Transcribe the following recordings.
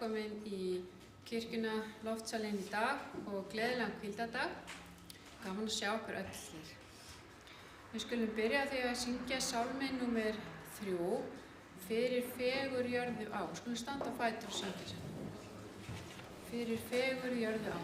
velkomin í kirkjuna Loftsalinn í dag og gleðilegan hvíldardag. Gaman að sjá okkur öll hér. Við skulum byrja á því að syngja sálminn númer 3, Fyrir fegur jörðu á. Skulum standa á fætur og syngja sem. Fyrir fegur jörðu á.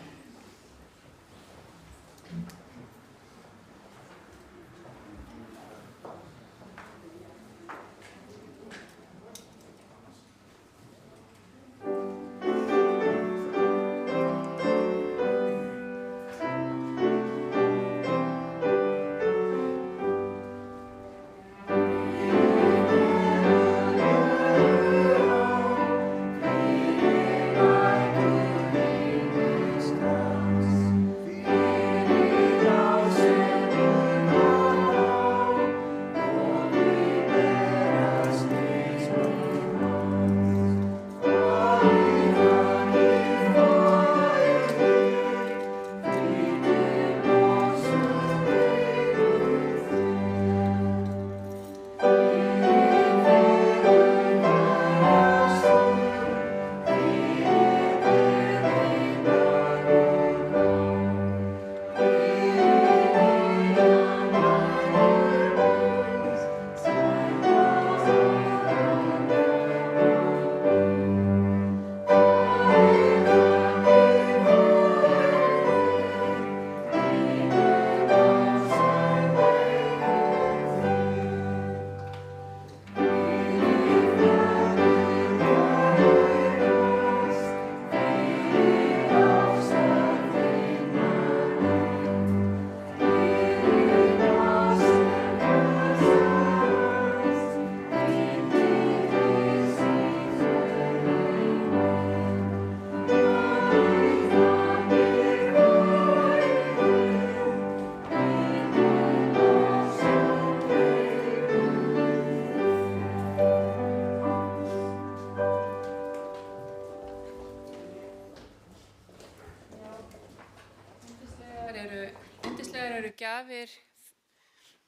Gjafir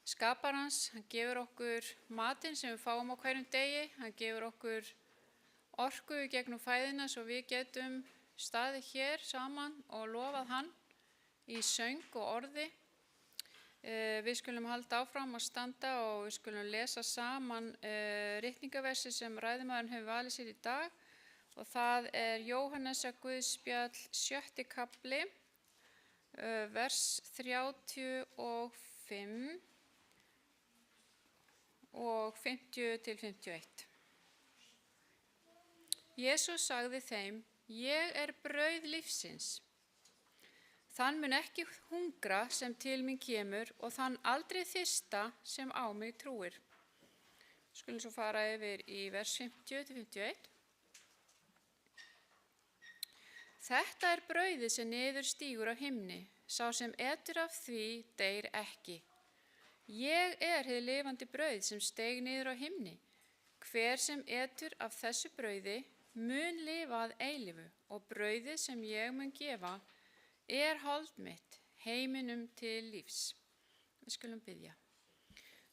skaparans, hann gefur okkur matinn sem við fáum á hverjum degi, hann gefur okkur orku í gegnum fæðina svo við getum staðið hér saman og lofað hann í söng og orði. Við skulum halda áfram að standa og við skulum lesa saman ritningaversi sem ræðumaðurinn hefur valið sér í dag og það er Jóhannesar Guðspjall 7. kafli. Vers 35 og 50 til 51. Jesús sagði þeim, ég er brauð lífsins. Þann mun ekki hungra sem til mín kemur og þann aldrei þyrsta sem á mig trúir. Skulum svo fara yfir í vers 50 til 51. Þetta er brauðið sem niður stígur af himni, sá sem etur af því deyr ekki. Ég er hið lifandi brauð sem steig niður af himni. Hver sem etur af þessu brauði mun lifa að eilífu og brauðið sem ég mun gefa er hold mitt, heiminum til lífs. Við skulum biðja.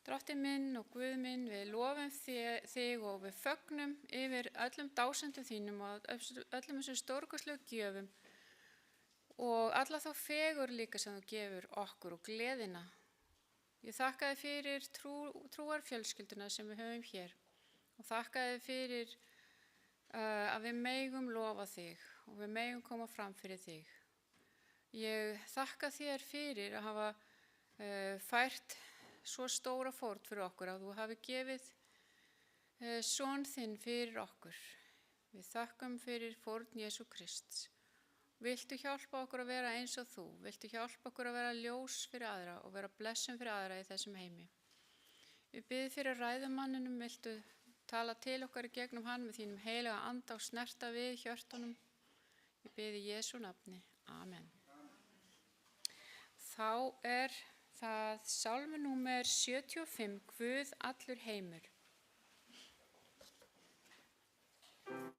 Drottinn minn og Guð minn, við lofum þig og við fögnum yfir öllum dásendum þínum og öllum þessum stórkostlegu gjöfum og alla þá fegur líka sem þú gefur okkur og gleðina. Ég þakka þér fyrir trúarfjölskylduna sem við höfum hér og þakka þér fyrir að við megum lofa þig og við megum koma fram fyrir þig. Ég þakka þér fyrir að hafa fært svo stóra fórn fyrir okkur að þú hafi gefið son þinn fyrir okkur. Við þakkum fyrir fórn Jesú Krists. Viltu hjálpa okkur að vera eins og þú? Viltu hjálpa okkur að vera ljós fyrir aðra og vera blessun fyrir aðra í þessum heimi? Við biðjum fyrir ræðumanninum, viltu tala til okkar í gegnum hann með þínum heilaga anda og snerta við hjörtunum? Ég biðji í Jesú nafni. Amen. Þá er það sálmi númer 75, Guð allur heimur. Amen.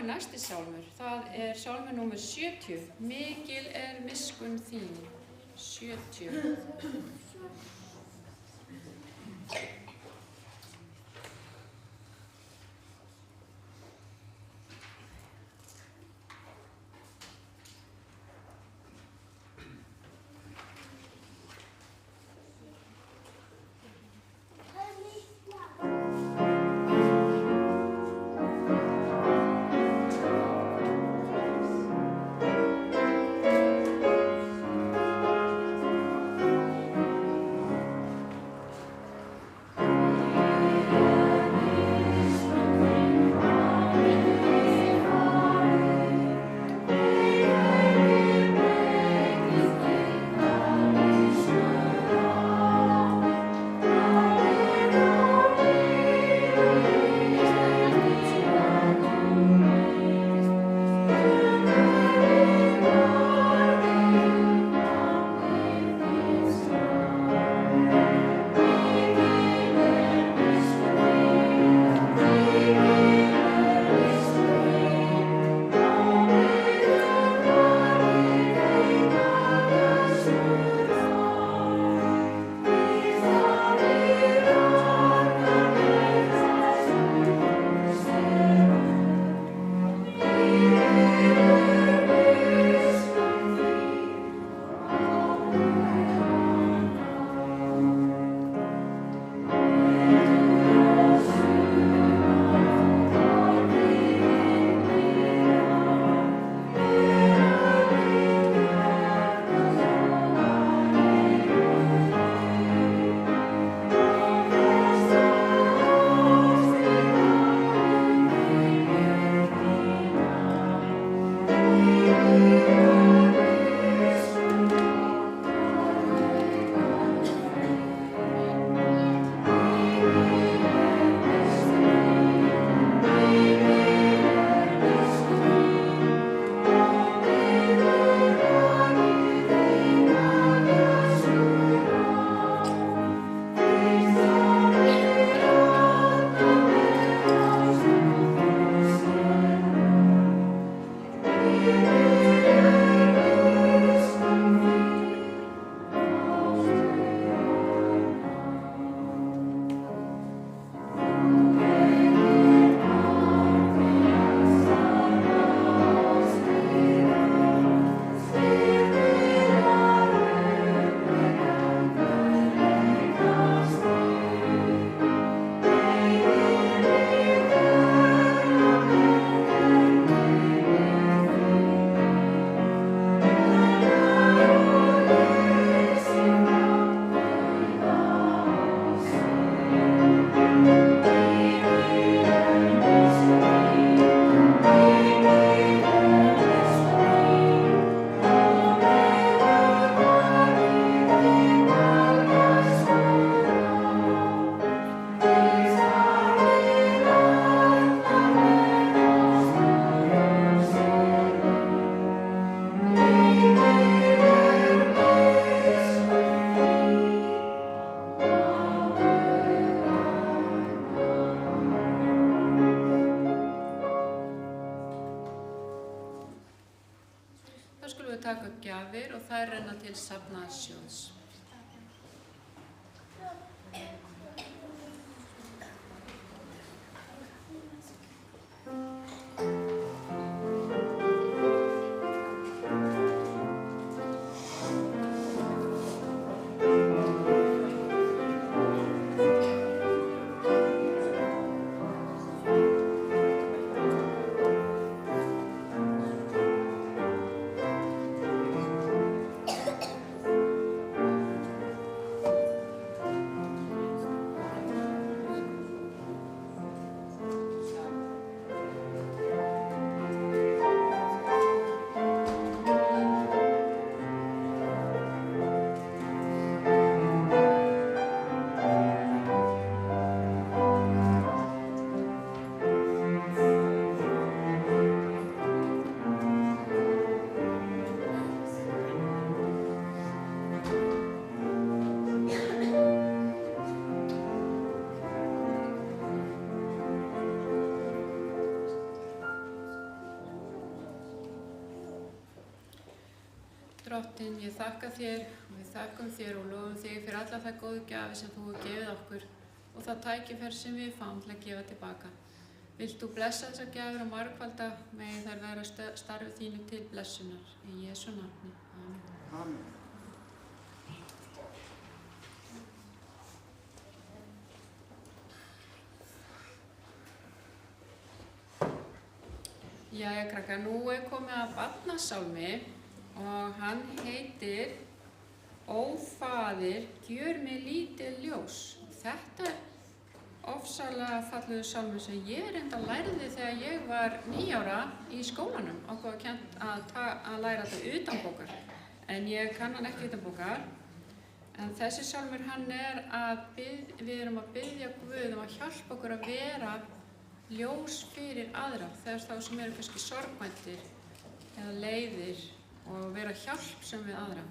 er næsti sálmur, það er sálmur númer 70, Mikil er miskunn þín, 70. taka upp gjafir og þær renna til safnaðarsjóðs. drottinn, ég þakka þér og við þakkum þér og lofum þig fyrir alla það góðu gjafi sem þú hefur gefið okkur og það tækifæri sem við fáum til að gefa tilbaka. Vilt þú blessa þessar gjafir og margfalda megi þær vera starfi þínu til blessunar. Í Jesú nafni. Amen. Amen. Jæja, krakkar, nú komið að barnasálmi og hann heitir Ó Faðir, gjör mig lítið ljós. Þetta ofsalega fallegur sálmur sem ég reynda lærði þegar ég var 9 ára í skólanum. Okkur var kennt að læra þetta utanbókar, en ég kann hann ekki utanbókar. En þessi sálmur hann að við erum að biðja Guð að hjálpa okkur að vera ljós fyrir aðra, þegar þá sem eru kannski sorgmæddir eða leiðir og vera hjálpsöm við aðra.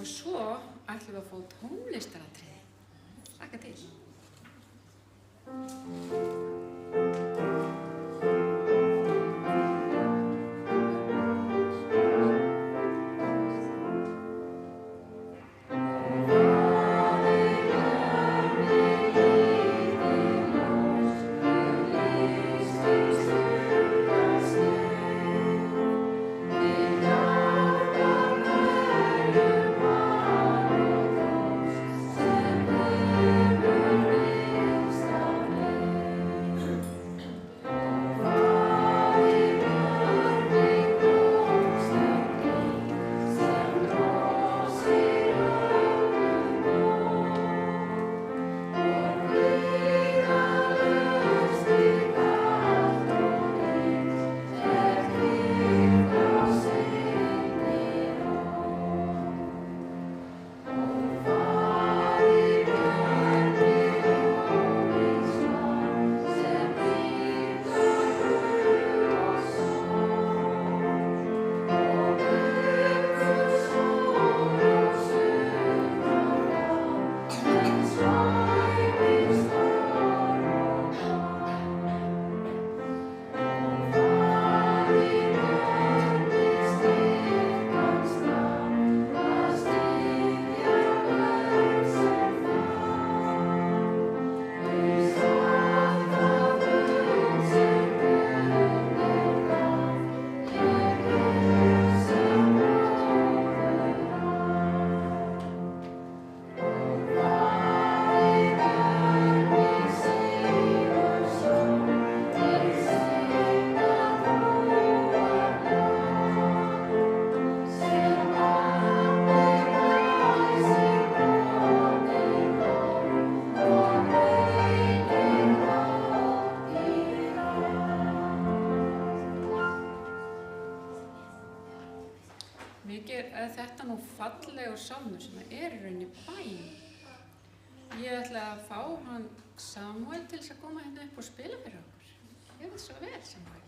Og svo ætlum við að fá tónlistaratriði. Hlakka til. Þetta nú fallegur sálmur sem í rauninni bæn. Ég ætla að fá hann Samuel til þess að koma hérna upp og spila fyrir okkur. Ég veit svo vel, Samuel.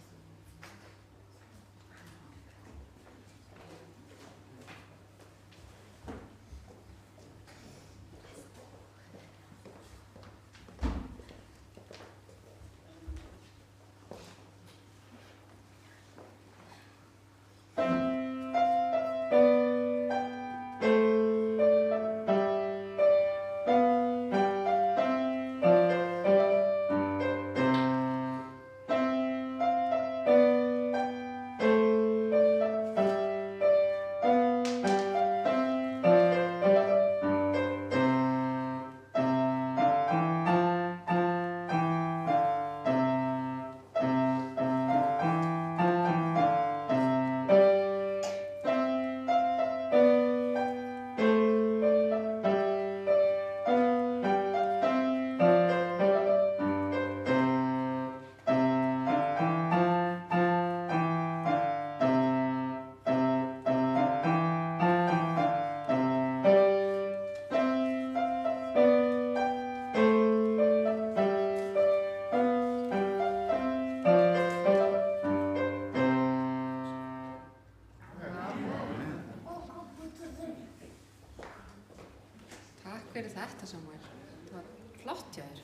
Fyrir þetta, Samuel. Það var flott hjá þér.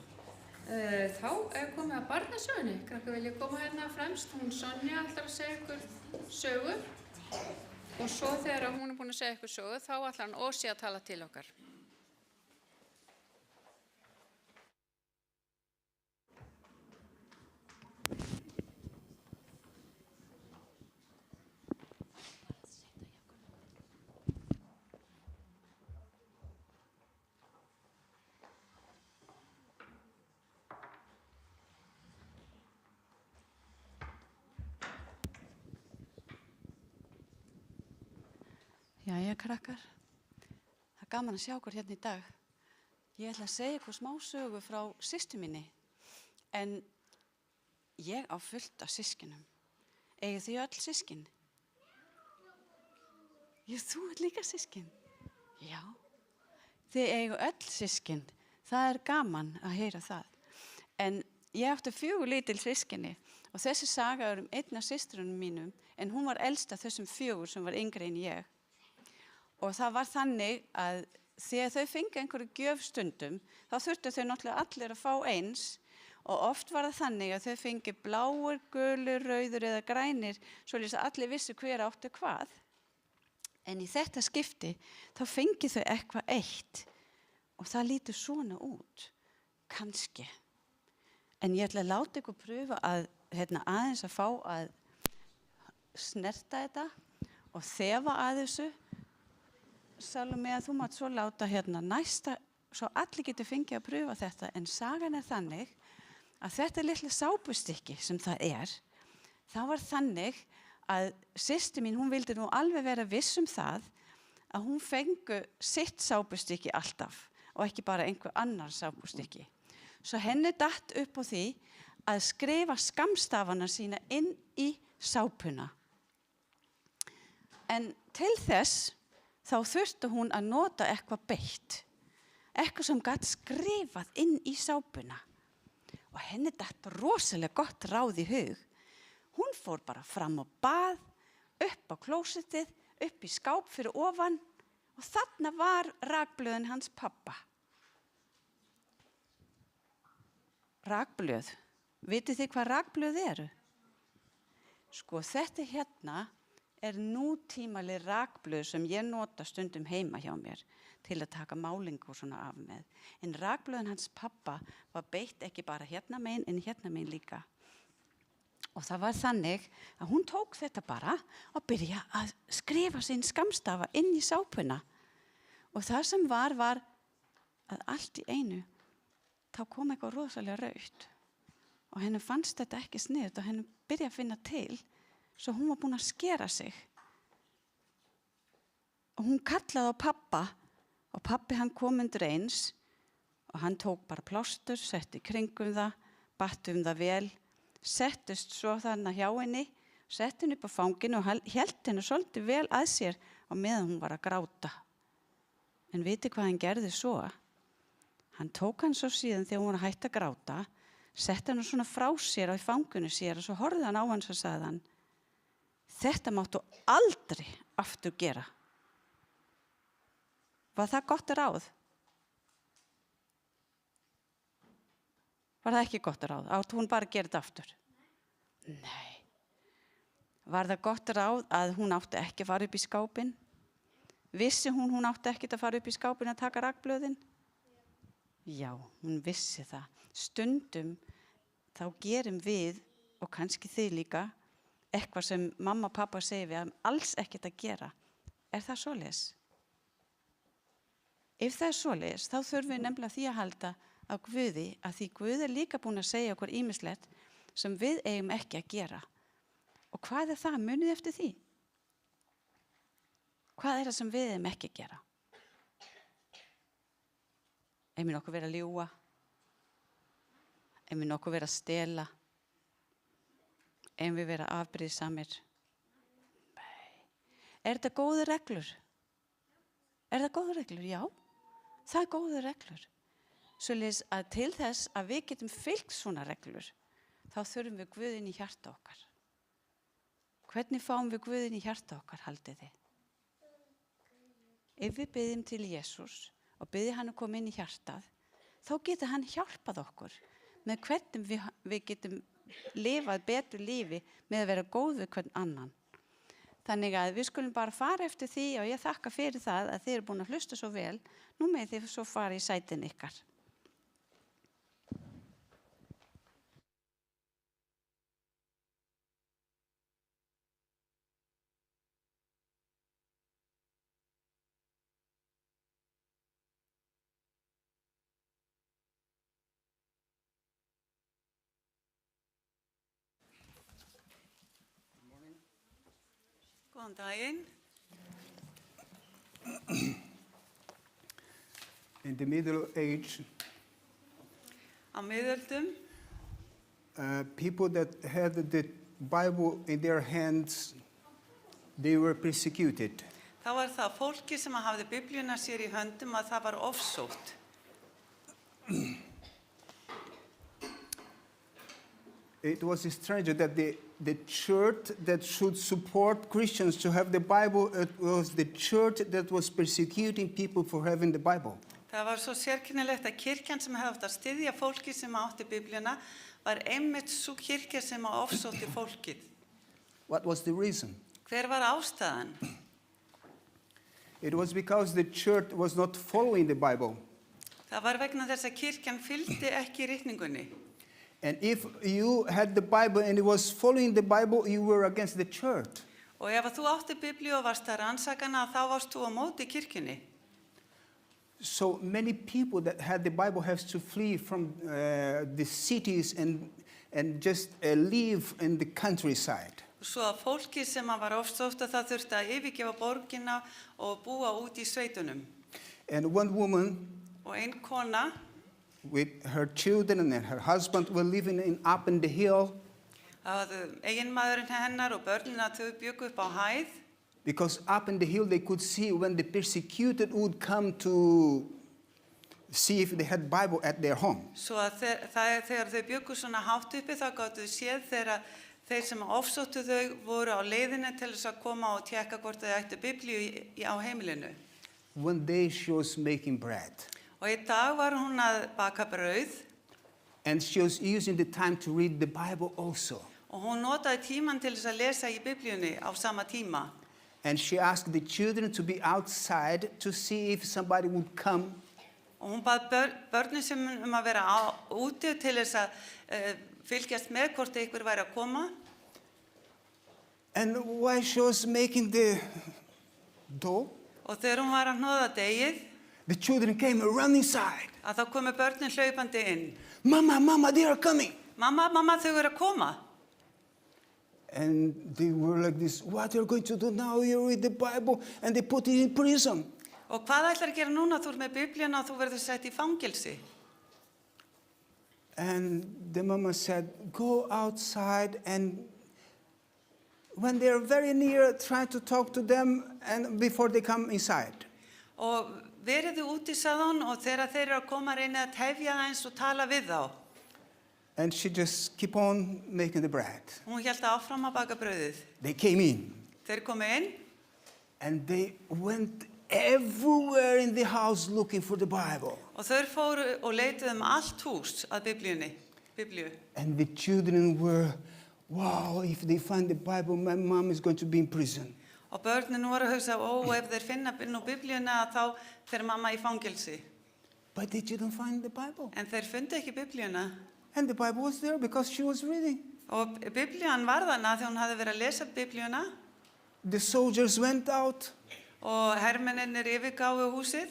Þá komið að barnasögunni. Krakkar, vil ég koma hérna fremst. Hún Sonja ætlar að segja ykkur sögu. Og svo þegar hún búin að segja eitthvað sögu, þá ætlar hann Ósi að tala til okkar. Jæja, krakkar. Það er gaman að sjá ykkur hérna í dag. Ég ætla að segja ykkur smá sögu frá systur minni. En ég á fullt af systkinum. Eigið þið öll systkin? Já, þú ert líka systkin. Já. Þið eigu öll systkin. Það er gaman að heyra það. En ég átti 4 lítil systkini og þessi saga er einn af systrunum mínum, en hún var elst af þessum 4 sem var yngri en ég. Og það var þannig að þegar þau fengu einhverju gjöf stundum, þá þurftu þau náttúrulega allir að fá eins, og oft var það þannig að þau fengu bláir, gulur, rauður eða grænir, svoleiðis að allir vissu hver átti hvað. En í þetta skipti, þá fengu þau eitthvað eitt, og það lítur svona út, kannski. En ég ætla að láta ykkur pröfa að aðeins að fá að snerta þetta og þefa að þessu. Salome, að þú mátt svo láta næsta, svo allir getur fengið að pröfa þetta, en sagan er þannig að þetta litla sápustykki sem það er, það var þannig að systir mín, hún vildi nú alveg vera viss það að hún fengu sitt sápustykki alltaf og ekki bara einhver annar sápustykki. Svo henni datt upp á því að skrifa skammstafana sína inn í sápuna. En til þess þá þurfti hún að nota eitthvað beitt, eitthvað sem gat skrifað inn í sápuna. Og henni datt rosalega gott ráð í hug. Hún fór bara fram á bað, upp á klósettið, upp í skáp fyrir ofan, og þarna var rakblöðin hans pappa. Rakblöð, vitið þið hvað rakblöð eru? Sko, þetta hérna er nútímaleg rakblöð sem ég nota stundum heima hjá mér til að taka málingu og svona af með. En rakblöðin hans pappa var beitt ekki bara hérna megin, en hérna megin líka. Og það var þannig að hún tók þetta bara og byrja að skrifa sinn skammstafa inn í sápuna. Og það sem var að allt í einu, þá kom eitthvað rosalega rautt. Og henni fannst þetta ekki sniðugt og henni byrja að finna til. Svo hún var búin að skera sig. Og hún kallaði á pappa, og pappi hann kom undir eins, og hann tók bara plástur, setti kringum það, batt það vel, settist svo þarna hjá henni, setti henni upp á fanginu og hélt henni svolítið vel að sér á meðan hún var að gráta. En vitið hvað hann gerði svo? Hann tók hann svo síðan þegar hún var hætt að gráta, setti hann svona frá sér á fanginu sér og svo horfði hann á hans og sagði hann: Þetta máttu aldrei aftur gera. Var það gott ráð? Var það ekki gott ráð? Átti hún bara að gera þetta aftur? Nei. Var það gott ráð að hún átti ekki að fara upp í skápinn? Vissi hún átti ekki að fara upp í skápinn að taka rakblöðin? Já, hún vissi það. Stundum þá gerum við, og kannski þið líka, eitthvað sem mamma og pappa segir við að alls ekkert að gera. Er það svoleiðis? Ef það er svoleiðis, þá þurfum við nefnilega því að halda á Guði, að því Guð er líka búin að segja okkur ýmislegt sem við eigum ekki að gera. Og hvað er það? Munið eftir því? Hvað er það sem við eigum ekki að gera? Eigum við nokkuð vera að ljúga? Eigum við nokkuð vera að stela? Eigum við vera afbrýðisamir? Nei. Er þetta góðar reglur? Er það góðar reglur? Já, það er góðar reglur. Svoleiðis að til þess að við getum fylgt svona reglur, þá þurfum við Guðinn í hjarta okkar. Hvernig fáum við Guðinn í hjarta okkar, haldið þið? Ef við biðjum til Jesús og biðjum hann að koma inn í hjartað, þá getur hann hjálpað okkur með hvernig við getum lifað betur lífi með að vera góð við hvern annan. Þannig að við skulum bara fara eftir því og ég þakka fyrir það að þið eru búin að hlusta svo vel. Nú með þið svo fara í sætin ykkar. Góðan daginn. In the Middle Age, Á miðöldum people that had the Bible in their hands, they were persecuted. þá var það fólki sem hafði biblíuna sér í höndum að það var ofsótt. It was strange that the church that should support Christians to have the Bible, it was the church that was persecuting people for having the Bible. Það var svo sérkennilegt að kirkjan sem hefði átt að styðja fólki sem átti biblíuna var einmitt sú kirkja sem ofsótti fólkið. What was the reason? Hver var ástæðan? It was because the church was not following the Bible. Það var vegna þess að kirkjan fylgdi ekki ritningunni. And if you had the Bible and it was following the Bible, you were against the church. Og ef þú átti biblíu og varst að rannsakana þá varst þú á móti kirkjunni. So many people that had the Bible have to flee from the cities and just live in the countryside. Svo að fólki sem var ofsótt að það þurfti að yfirgefa borgina og búa út í sveitunum. And one woman Og ein kona with her children and her husband were living up in the hill eiginmaðurinn hennar og börnina þau bjuggu upp á hæð. because up in the hill they could see when the persecuted would come to see if they had Bible at their home. Svo að þegar þau bjuggu svona hátt uppi þá gátu þau séð þegar þeir sem ofsóttu þau voru á leiðinni til þess að koma og tékka hvort þau ættu biblíu á heimilinu. One day she was making bread Og í dag var hún að baka brauð and she was using the time to read the Bible also. og hún notaði tímann til þess að lesa í biblíunni á sama tíma. And she asked the children to be outside to see if somebody would come. Og hún bað börnin sem að vera úti til þess að fylgjast með hvort einhver væri að koma. And while she was making the dough, Og þegar hún var að hnoða deigið, the children came and ran inside. að þá komu börnin hlaupandi inn. Mama, Mama, they are coming. Mamma, þau eru að koma. And they were like this, what are you going to do now? You read the Bible, and they put it in prison. Og hvað ætlar að gera núna? Þú ert með biblíuna og þú verður sett í fangelsi. And the mama said, go outside, and when they're very near, try to talk to them and before they come inside. Og veriðu úti, sagði hún, og þegar þeir eru að koma reynið að tefja það eins og tala við þá. And she just keep on making the bread. Hún hélt áfram að baka brauðið. They came in, Þeir komu inn and they went everywhere in the house looking for the Bible. og þeir fóru og leituðu allt hús að biblíu. And the children were, wow, if they find the Bible, my mom is going to be in prison. Og börnin voru að hugsa, ef þeir finna nú biblíuna þá fer mamma í fangelsi. But they didn't find the Bible. En þeir fundu ekki biblíuna. And the Bible was there because she was reading. Og biblían var þarna þegar hún hafði verið að lesa biblíuna. The soldiers went out, Og hermennirnir yfirgáfu húsið.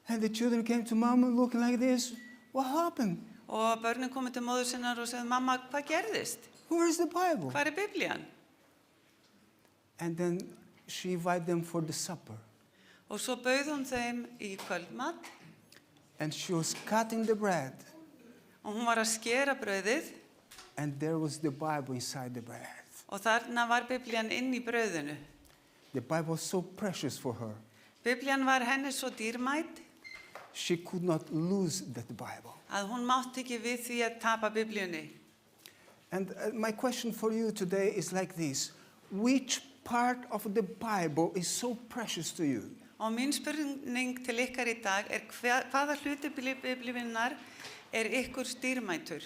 and the children came to mom looking like this. What happened? Og börnin komu til móður sinnar og sagði, mamma, hvað gerðist? Where is the Bible? Hvar biblían? And then she invited them for the supper. Og svo bauð hún þeim í kvöldmat. And she was cutting the bread. Og hún var að skera brauðið. And there was the Bible inside the bread. Og þarna var biblían inn í brauðinu. The Bible was so precious for her. Biblían var henni svo dýrmæt She could not lose that Bible. að hún mátti ekki við því að tapa biblíunni. And my question for you today is like this. Which part of the Bible is so precious to you? Og mín spurning til ykkar í dag hvaða hluti biblíunnar ykkur dýrmætur?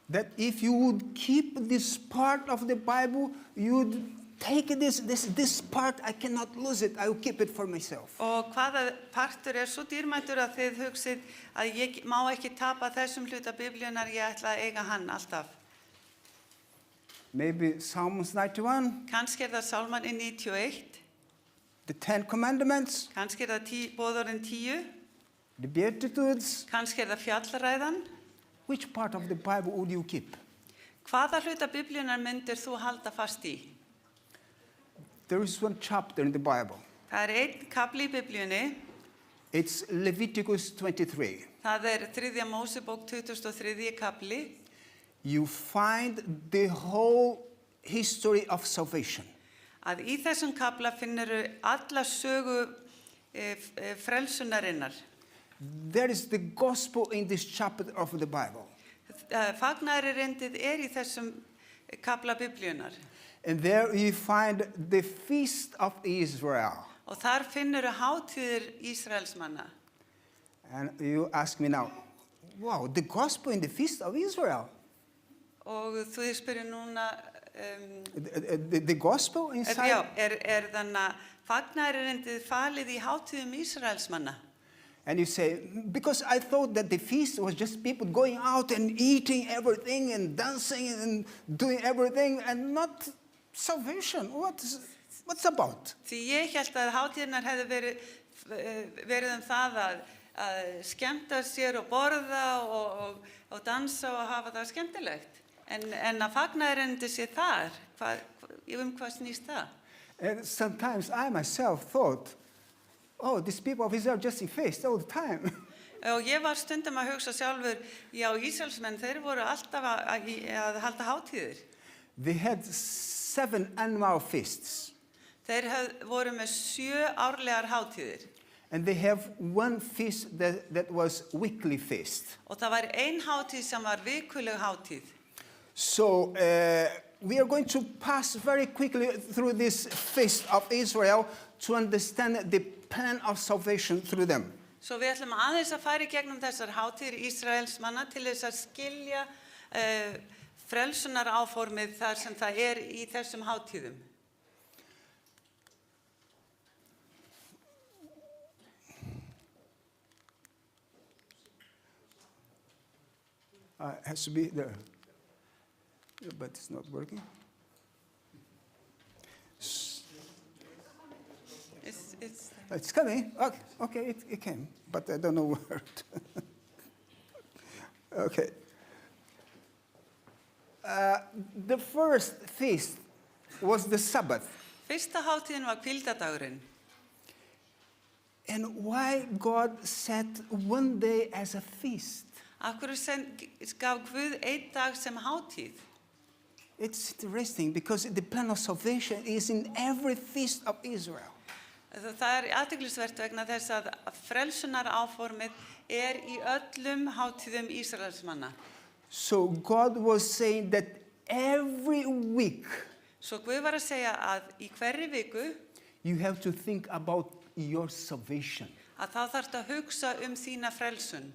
That if you would keep this part of the Bible, you would take this part, I cannot lose it, I will keep it for myself. Og hvaða partur er svo dýrmætur að þið hugsið að ég má ekki tapa þessum hluta Biblíunar, ég ætla að eiga hann alltaf. Maybe Psalms 91, Kannski er það Sálman 91, the 10 Commandments, kannski er það boðorðin 10, the Beatitudes. kannski er það fjallræðan. Which part of the Bible would you keep? Hvaða hluta Biblíunar myndir þú halda fast í? There is one chapter in the Bible. Það er einn kapli í Biblíunni, It's Leviticus 23. það er 3. Mósebók 23. kapli. You find the whole history of salvation. Að í þessum kapla finnur alla sögu frelsunarinnar. There is the gospel in this chapter of the Bible. Fagnaðarerindið er í þessum kapla Biblíunar. And there you find the feast of Israel. Og þar finnur hátíðir Ísraelsmanna. And you ask me now, wow, the gospel in the feast of Israel? Og þú spyrir núna, The gospel inside? já, þannig að fagnaðarerindið falið í hátíðum Ísraelsmanna? And you say, because I thought that the feast was just people going out and eating everything and dancing and doing everything and not salvation. What's about? Því ég held að hátíðirnar hefði verið það að skemmta sér og borða og dansa og hafa það skemmtilegt. En að fagnaðarerindið sé þar, hvað snýst það? And sometimes I myself thought, oh, these people of Israel just in feast all the time. Og ég var stundum að hugsa sjálfur, já, Ísraelsmenn, þeir voru alltaf að halda hátíðir. They had 7 annual feasts. Þeir voru með 7 árlegar hátíðir. And they have one feast that was weekly feast. Og það var ein hátíð sem var vikuleg hátíð. So we are going to pass very quickly through this feast of Israel to understand the plan of salvation through them. Svo við ætlum aðeins að fara í gegnum þessar hátíðir Ísraelsmanna til þess að skilja frelsunar áformið þar sem það er í þessum hátíðum. It has to be there. But it's not working. It's coming. Okay, it came, but I don't know where. Okay. The first feast was the Sabbath. Fyrsta hátíðin var hvíldardagurinn. And why God set one day as a feast? Af hverju gaf Guð einn dag sem hátíð? It's interesting because the plan of salvation is in every feast of Israel. Það athyglisvert vegna þess að frelsunar áformið er í öllum hátíðum Ísraelsmanna. So God was saying that every week Svo Guð var að segja að í hverri viku you have to think about your salvation. að þá þarftu að hugsa þína frelsun.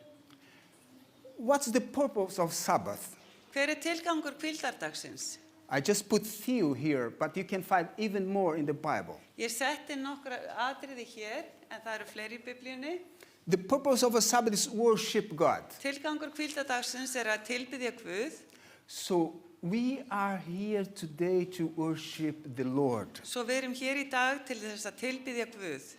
What's the purpose of Sabbath? Hver tilgangur hvíldardagsins? I just put few here, but you can find even more in the Bible. Ég setti nokkra atriði hér, en það eru fleiri í Biblíunni. The purpose of a Sabbath is worship God. Tilgangur hvíldardagsins er að tilbiðja Guð. So we are here today to worship the Lord. Svo við erum hér í dag til þess að tilbiðja Guð.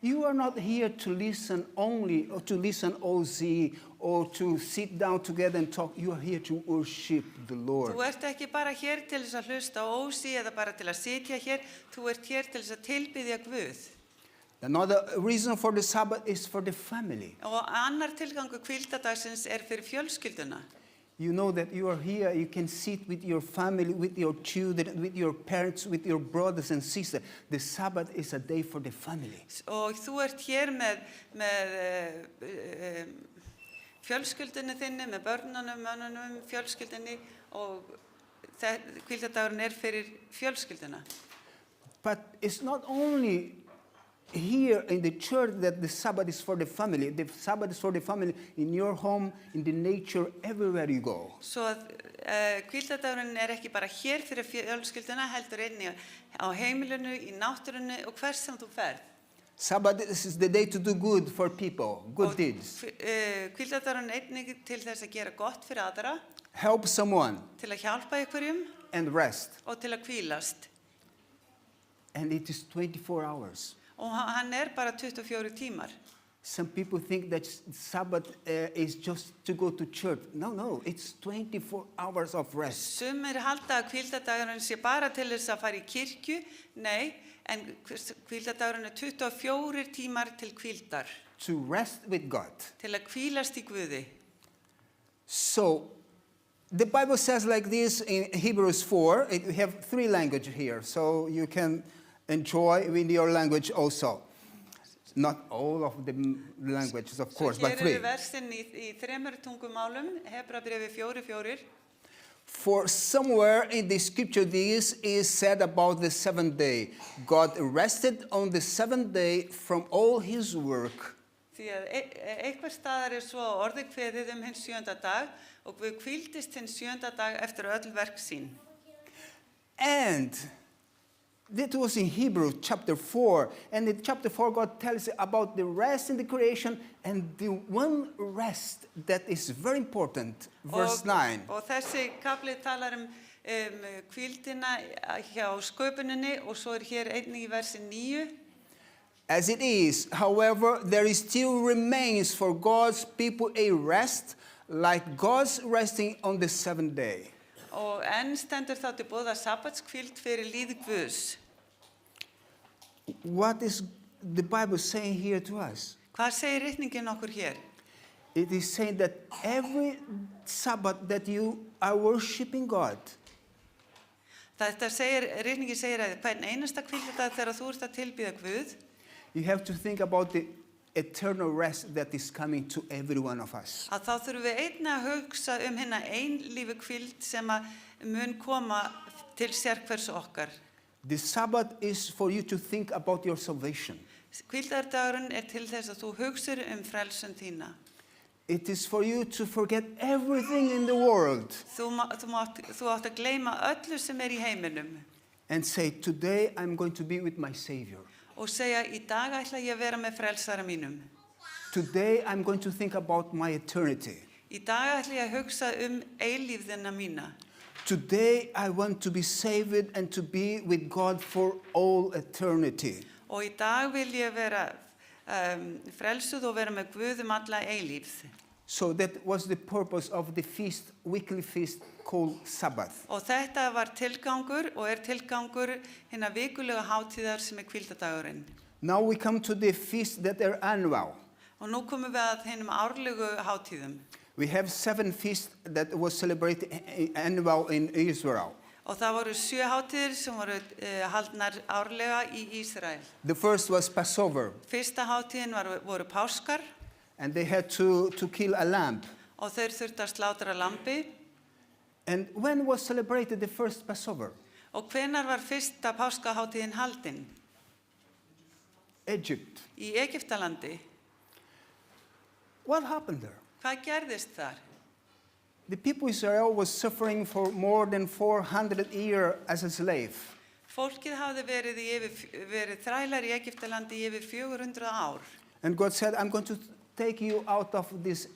You are not here to listen only, or to listen OZ, or to sit down together and talk. You are here to worship the Lord. Þú ert ekki bara hér til þess að hlusta á ósi eða bara til að sitja hér. Þú ert hér til þess að tilbiðja Guð. Another reason for the Sabbath is for the family. Og annar tilgangur hvíldardagsins er fyrir fjölskylduna. You know that you are here, you can sit with your family, with your children, with your parents, with your brothers and sisters. The Sabbath is a day for the family. Og þú ert hér með fjölskyldunni þinni, með börnunum, mönnunum, fjölskyldunni og hvíldardagurinn er fyrir fjölskylduna. But it's not only hear in the church that the Sabbath is for the family. The Sabbath is for the family in your home, in the nature, everywhere you go. Svo að hvíldardagurinn ekki bara hér fyrir fjölskylduna, heldur einnig á heimilinu, í náttúrunni og hvers sem þú ferð. Sabbath is the day to do good for people, good deeds. Hvíldardagurinn einnig til þess að gera gott fyrir aðra, Help someone til að hjálpa einhverjum and rest. og til að hvílast. And it is 24 hours. Og hann bara 24 tímar. Some people think that Sabbath is just to go to church. No, it's 24 hours of rest. Sumir halda að hvíldardagurinn sé bara til þess að fara í kirkju. Nei, en hvíldardagurinn 24 tímar til hvíldar. To rest with God. Til að hvílast í Guði. So, the Bible says like this in Hebrews 4. We have 3 languages here, so you can enjoy with your language also. Not all of the languages, of course, but 3. Hér versin í 3 tungumálum, Hebrabréfi 4:4. For somewhere in the scripture this is said about the 7th day. God rested on the 7th day from all his work. Því að eitthvað staðar svo orðið kveðið hinn 7. dag og Guð hvíldist hinn 7. dag eftir öll verk sín. And that was in Hebrews chapter 4. And in chapter 4, God tells about the rest in the creation and the one rest that is very important. Verse 9. Og þessi kafli talar hvíldina hjá sköpuninni og svo hér einnig í versi 9. As it is, however, there is still remains for God's people a rest, like God's resting on the 7th day. Og enn stendur þá til boða sabbatskvíld fyrir líði Guðs. What is the Bible saying here to us? Hvað segir ritningin okkur hér? It is saying that every Sabbath that you are worshiping God, Ritningin segir að hvern einasta hvíldardag þegar þú ert að tilbýða Guð, you have to think about the eternal rest that is coming to every one of us. að þá þurfum við einnig að hugsa hinna einlífu hvíld sem að mun koma til sérhvers okkar. The Sabbath is for you to think about your salvation. Hvíldardagurinn til þess að þú hugsir frelsun þína. It is for you to forget everything in the world Þú átt að gleyma öllu sem í heiminum and say, today I'm going to be with my Savior. og segja, í dag ætla ég að vera með frelsara mínum. Today I'm going to think about my eternity. Í dag ætla ég að hugsa eilífðina mína. Today I want to be saved and to be with God for all eternity. Og í dag vil ég vera frelsuð og vera með Guð alla eilífð. So that was the purpose of the feast, weekly feast called Sabbath. Og þetta var tilgangur og tilgangur hinna vikulega hátíðar sem hvíldardagurinn. Now we come to the feasts that are annual. Og nú komum við að hinnum árlegu hátíðum. We have 7 feasts that was celebrated annual in Israel. Og það voru 7 hátíðir sem voru haldnar árlega í Ísrael. The first was Passover, Fyrsta hátíðin voru páskar and they had to kill a lamb. og þeir þurftu að slátra lambi. And when was celebrated the first Passover? Og hvenær var fyrsta páskahátíðin haldin? Egypt. Í Egyptalandi. What happened there? Hvað gerðist þar? The people of Israel was suffering for more than 400 years as a slave. Fólkið hafði verið þrælar í Egyptalandi í yfir 400 ár. And God said, I'm going to take you out of this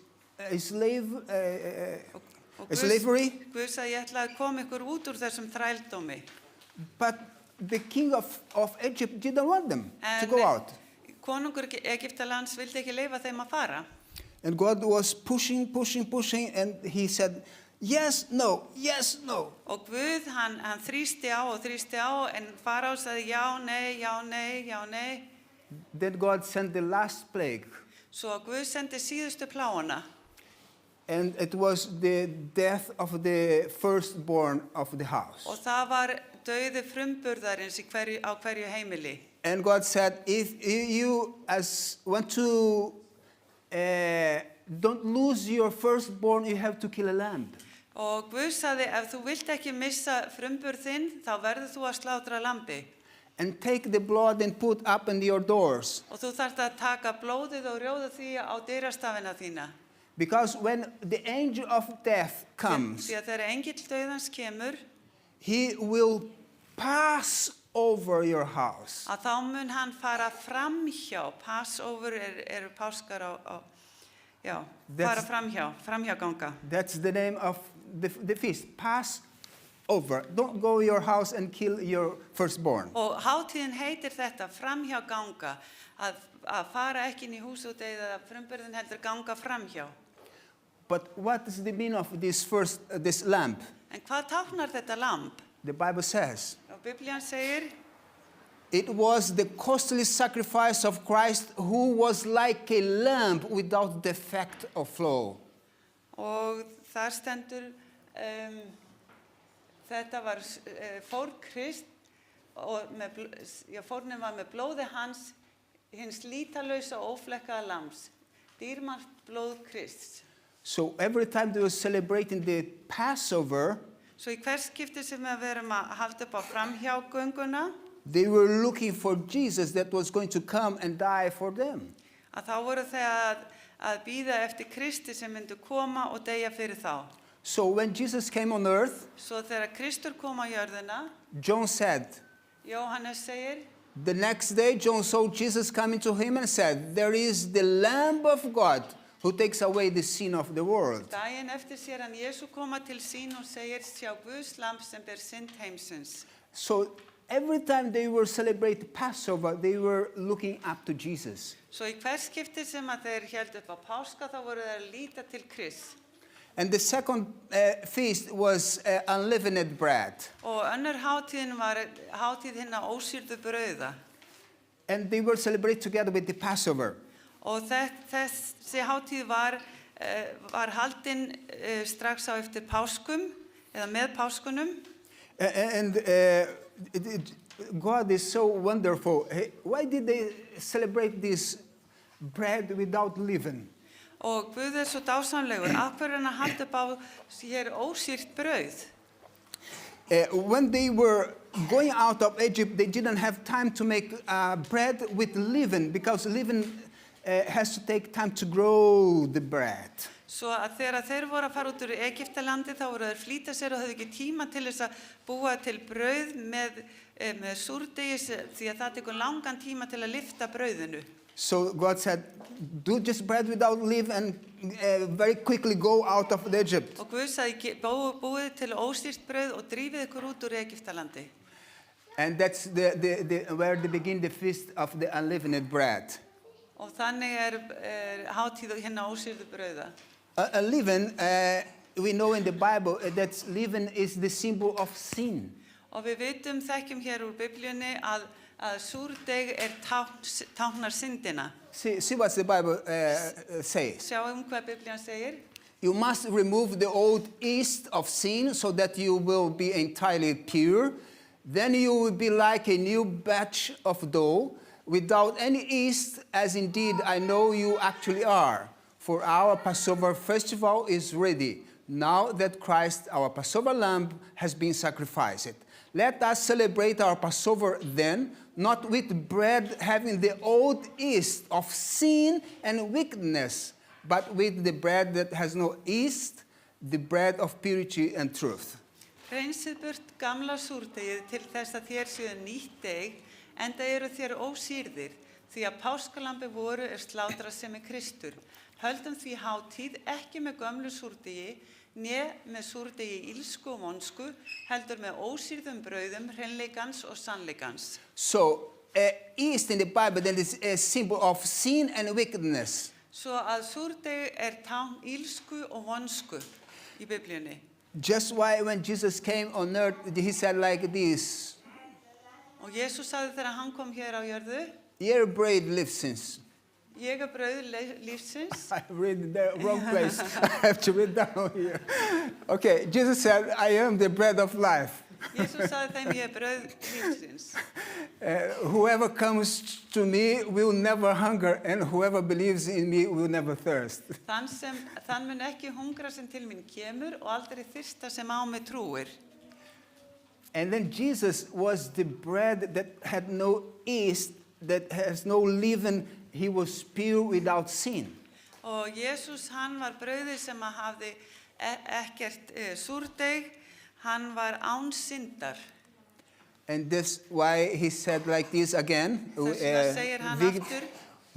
slavery. Guð sagði, ég ætla að koma ykkur út úr þessum þrældómi. But the king of Egypt didn't want them to go out. Konungur Egyptalands vildi ekki leyfa þeim að fara. And God was pushing, and he said, yes, no, yes, no. Og Guð, hann þrýsti á og þrýsti á, en Farao sagði já, nei, já, nei, já, nei. Then God sent the last plague. Svo Guð sendi síðustu pláguna. And it was the death of the firstborn of the house. Og það var dauði frumburðarins á hverju heimili. And God said, if you want to don't lose your firstborn, you have to kill a lamb. Og Guð sagði, ef þú vilt ekki missa frumburð þinn, þá verður þú að slátra lambi. and take the blood and put up in your doors. Og þú þarft að taka blóðið og rjóða því á dyrastafina þína. Because when the angel of death comes, Því að þegar engill dauðans kemur, he will pass over your house. að þá mun hann fara framhjá. Passover eru páskar já, fara framhjáganga. That's the name of the feast. Pass over. Don't go your house and kill your firstborn. Og hátíðin heitir þetta framhjáganga, að fara ekki inn í hús og deyða frumburðin heldur ganga framhjá. But what is the meaning of this lamp? En hvað táknar þetta lamb? The Bible says, Og Biblían segir, it was the costly sacrifice of Christ who was like a lamb without defect or flaw. og þar stendur, þetta var fórn Krist, og fórnin var með blóði hans, hins lítalausa óflekkaða lambs, dýrmætt blóð Krists. So every time they were celebrating the Passover, Svo í hvers skipti sem við erum að halda upp á framhjágönguna, they were looking for Jesus that was going to come and die for them. að þá voru þeir að bíða eftir Kristi sem myndi koma og deyja fyrir þá. So when Jesus came on earth, Svo þegar Kristur kom á jörðina, John said, Jóhannes segir, the next day John saw Jesus coming to him and said, there is the Lamb of God who takes away the sin of the world. daginn eftir sér hann Jesú koma til sín og segir, sjá Guðs lamb sem ber synd heimsins. So every time they were celebrating Passover, they were looking up to Jesus. Svo í hvers skipti sem að þeir héldu upp á páska, þá voru þeir að líta til Krists. And the second feast was unleavened bread. Og önnur hátíðin var hátíð hinna ósýrðu brauða. And they were celebrated together with the Passover. Og þessi hátíð var haldin strax á eftir páskum, eða með páskunum. And God is so wonderful. Why did they celebrate this bread without leaven? Og Guð svo dásamlegur, af hverju hann að halda upp á hér ósýrt brauð? When they were going out of Egypt, they didn't have time to make bread with leaven because leaven has to take time to grow the bread. Svo að þegar þeir voru að fara út úr Egyptalandi, þá voru þeir flýta sér og höfðu ekki tíma til þess að búa til brauð með súrdegis, því að það tekur langan tíma til að lyfta brauðinu. So God said, do just bread without leaven and very quickly go out of Egypt. Og Guð sagði, búið til ósýrt brauð og drífið ykkur út úr Egyptalandi. And that's where they begin the feast of the unleavened bread. Og þannig hátíð hérna ósýrðu brauða. Leaven, we know in the Bible that leaven is the symbol of sin. Og við þekkjum hér úr Biblíunni að súrdeig táknar syndina. See what the Bible says. Sjáum hvað Biblían segir. You must remove the old yeast of sin so that you will be entirely pure. Then you will be like a new batch of dough without any yeast, as indeed I know you actually are. For our Passover festival is ready, now that Christ, our Passover lamb, has been sacrificed. Let us celebrate our Passover then, not with bread having the old yeast of sin and wickedness, but with the bread that has no yeast, the bread of purity and truth. Hreinsið burt gamla súrdegið til þess að þér séu nýtt deig, enda eru þér ósýrðir, því að páskalambi voru slátrað sem Kristur. Höldum því hátíð ekki með gömlu súrdegi, né með súrdegi ilsku og vonsku, heldur með ósýrðum brauðum, hreinleikans og sannleikans. So, yeast in the Bible then is a symbol of sin and wickedness. Svo að súrdegi tákn ilsku og vonsku í Biblíunni. Just why when Jesus came on earth, he said like this. Og Jesús sagði þegar hann kom hér á jörðu, Your bread lives since. ég brauð lífsins. I read in the wrong place. I have to read down here. Okay, Jesus said, I am the bread of life. Jesús sagði þeim, ég brauð lífsins. Whoever comes to me will never hunger, and whoever believes in me will never thirst. Þann mun ekki hungra sem til mín kemur og aldrei þyrsta sem á mig trúir. And then Jesus was the bread that had no yeast, that has no leaven. He was pure without sin. Og Jésús, hann var brauðið sem að hafði ekkert súrdeig, hann var án syndar. And that's why he said like this again. Þess vegna segir hann aftur.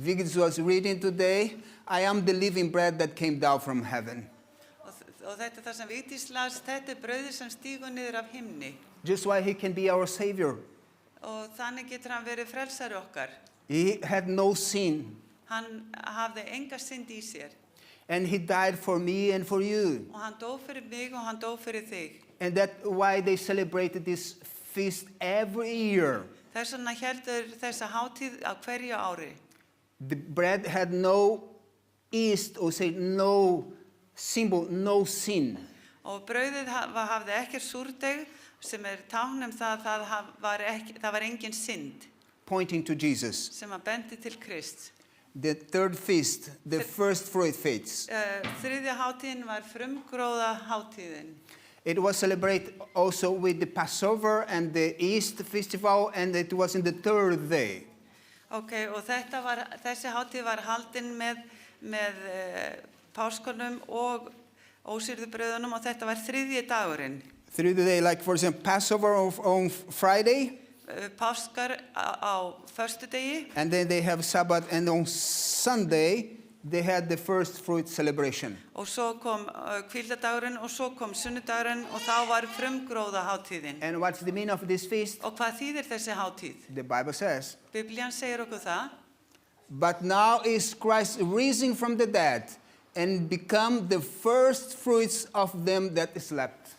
Vigdis was reading today, I am the living bread that came down from heaven. Og þetta það sem Vigdís las, þetta brauðið sem stígur niður af himni. Just why he can be our savior. Og þannig getur hann verið frelsari okkar. He had no sin. Hann hafði enga synd í sér. And he died for me and for you. Og hann dó fyrir mig og hann dó fyrir þig. And that's why they celebrated this feast every year. Þess vegna heldur þessa hátíð á hverju ári. The bread had no yeast, or say no symbol, no sin. Og brauðið hafði ekkert súrdeig sem tákn það var engin synd. Pointing to Jesus. Sem að bendi til Krist. The third feast, the first fruit feast. Þriðja hátíðin var frumgróða hátíðin. It was celebrated also with the Passover and the East festival, and it was in the third day. Ok, og þessi hátíð var haldin með páskunum og ósýrðu brauðunum og þetta var þriðji dagurinn. Through the day, like for example, Passover on Friday. Páskar á föstudegi. And then they have Sabbath, and on Sunday they had the first fruit celebration. Og svo kom hvíldardagurinn og svo kom sunnudagurinn og þá var frumgróða hátíðin. And what's the meaning of this feast? Og hvað þýðir þessi hátíð? The Bible says, Biblían segir okkur það. but now is Christ risen from the dead and become the first fruits of them that slept.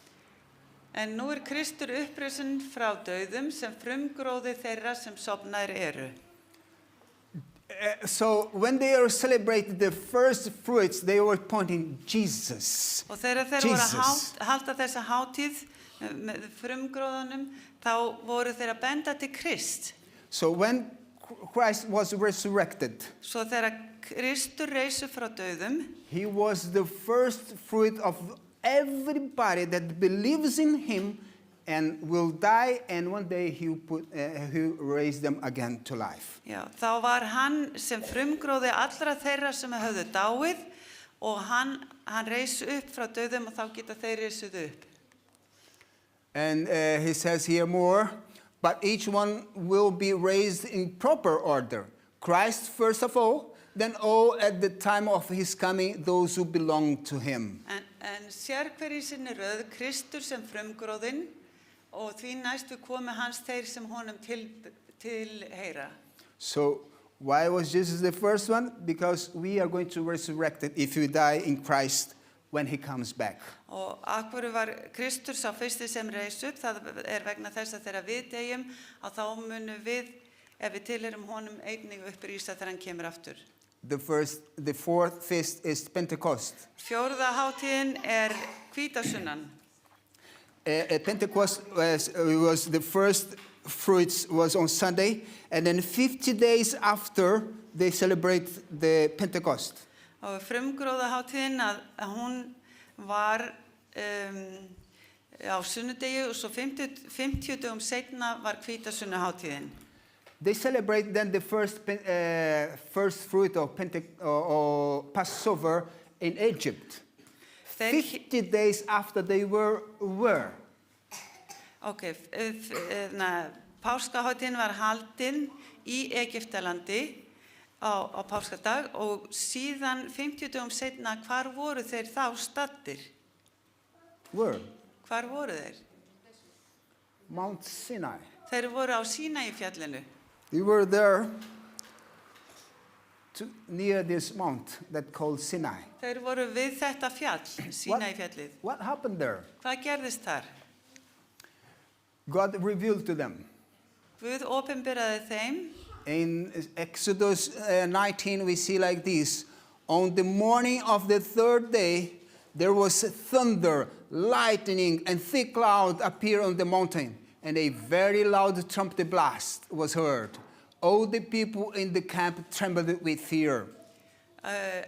En nú Kristur upprisin frá dauðum sem frumgróði þeirra sem sofnaðir eru. So when they are celebrating the first fruits, they were pointing Jesus. Og þegar þeir voru að halda þessa hátíð með frumgróðunum, þá voru þeir að benda til Krist. So when Christ was resurrected, Svo þegar Kristur reis upp frá dauðum, he was the first fruit of everybody that believes in him and will die, and one day he raised them again to life. já, þá var hann sem frumgróði allra þeirra sem höfðu dáið og hann reis upp frá dauðum og þá geta þeir reisið upp. And he says here more, but each one will be raised in proper order. Christ first of all, then all at the time of his coming, those who belong to him. En sér hver í sinni röð, Kristur sem frumgróðinn og því næstu komi hans þeir sem honum tilheyra. So why was Jesus the first one? Because we are going to resurrect it if we die in Christ when he comes back. Og af hverju var Kristur sá fyrsti sem reis upp, það vegna þess að þegar við deyjum, að þá munum við, ef við tilheyrum honum, einnig upprísa þegar hann kemur aftur. The fourth feast is Pentecost. Fjórða hátíðin hvítasunnan. Pentecost was the first fruits was on Sunday, and then 50 days after they celebrate the Pentecost. Og frumgróða hátíðin að hún var á sunnudegi og svo 50 dögum seinna var hvítasunna hátíðin. They celebrate then the first fruit of Passover in Egypt. 50 days after they were. Ok, páskahátíðin var haldin í Egyptalandi á páskadag og síðan 50 dögum seinna, hvar voru þeir þá staddir? Where? Hvar voru þeir? Mount Sinai. Þeir voru á Sínai fjallinu. They were there near this mount that called Sinai. Þeir voru við þetta fjall, Sínai fjallið. What happened there? Hvað gerðist þar? God revealed to them. Guð opinberaði þeim. In Exodus 19 we see like this. On the morning of the third day there was thunder, lightning, and thick cloud appeared on the mountain, and a very loud trumpet blast was heard. All the people in the camp trembled with fear.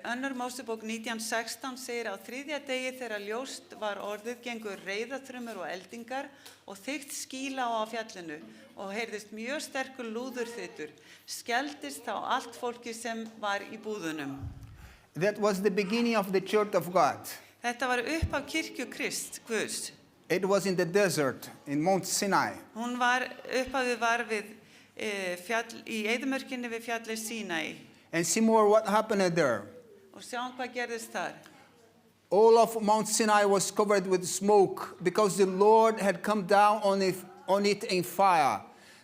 Önnur Mósebók 19:16 segir á þriðja degi þegar ljóst var orðið gengur reiðaþrumur og eldingar og þykkt skýla á fjallinu og heyrðist mjög sterkur lúðurþytur. Skeldist þá allt fólki sem var í búðunum. That was the beginning of the church of God. Þetta var upphaf kirkju Krist, Guðs. It was in the desert, in Mount Sinai. Upphafið var við í eyðimörkinni við fjallið Sínai. And see more what happened there. Og sjáum hvað gerðist þar. All of Mount Sinai was covered with smoke because the Lord had come down on it in fire.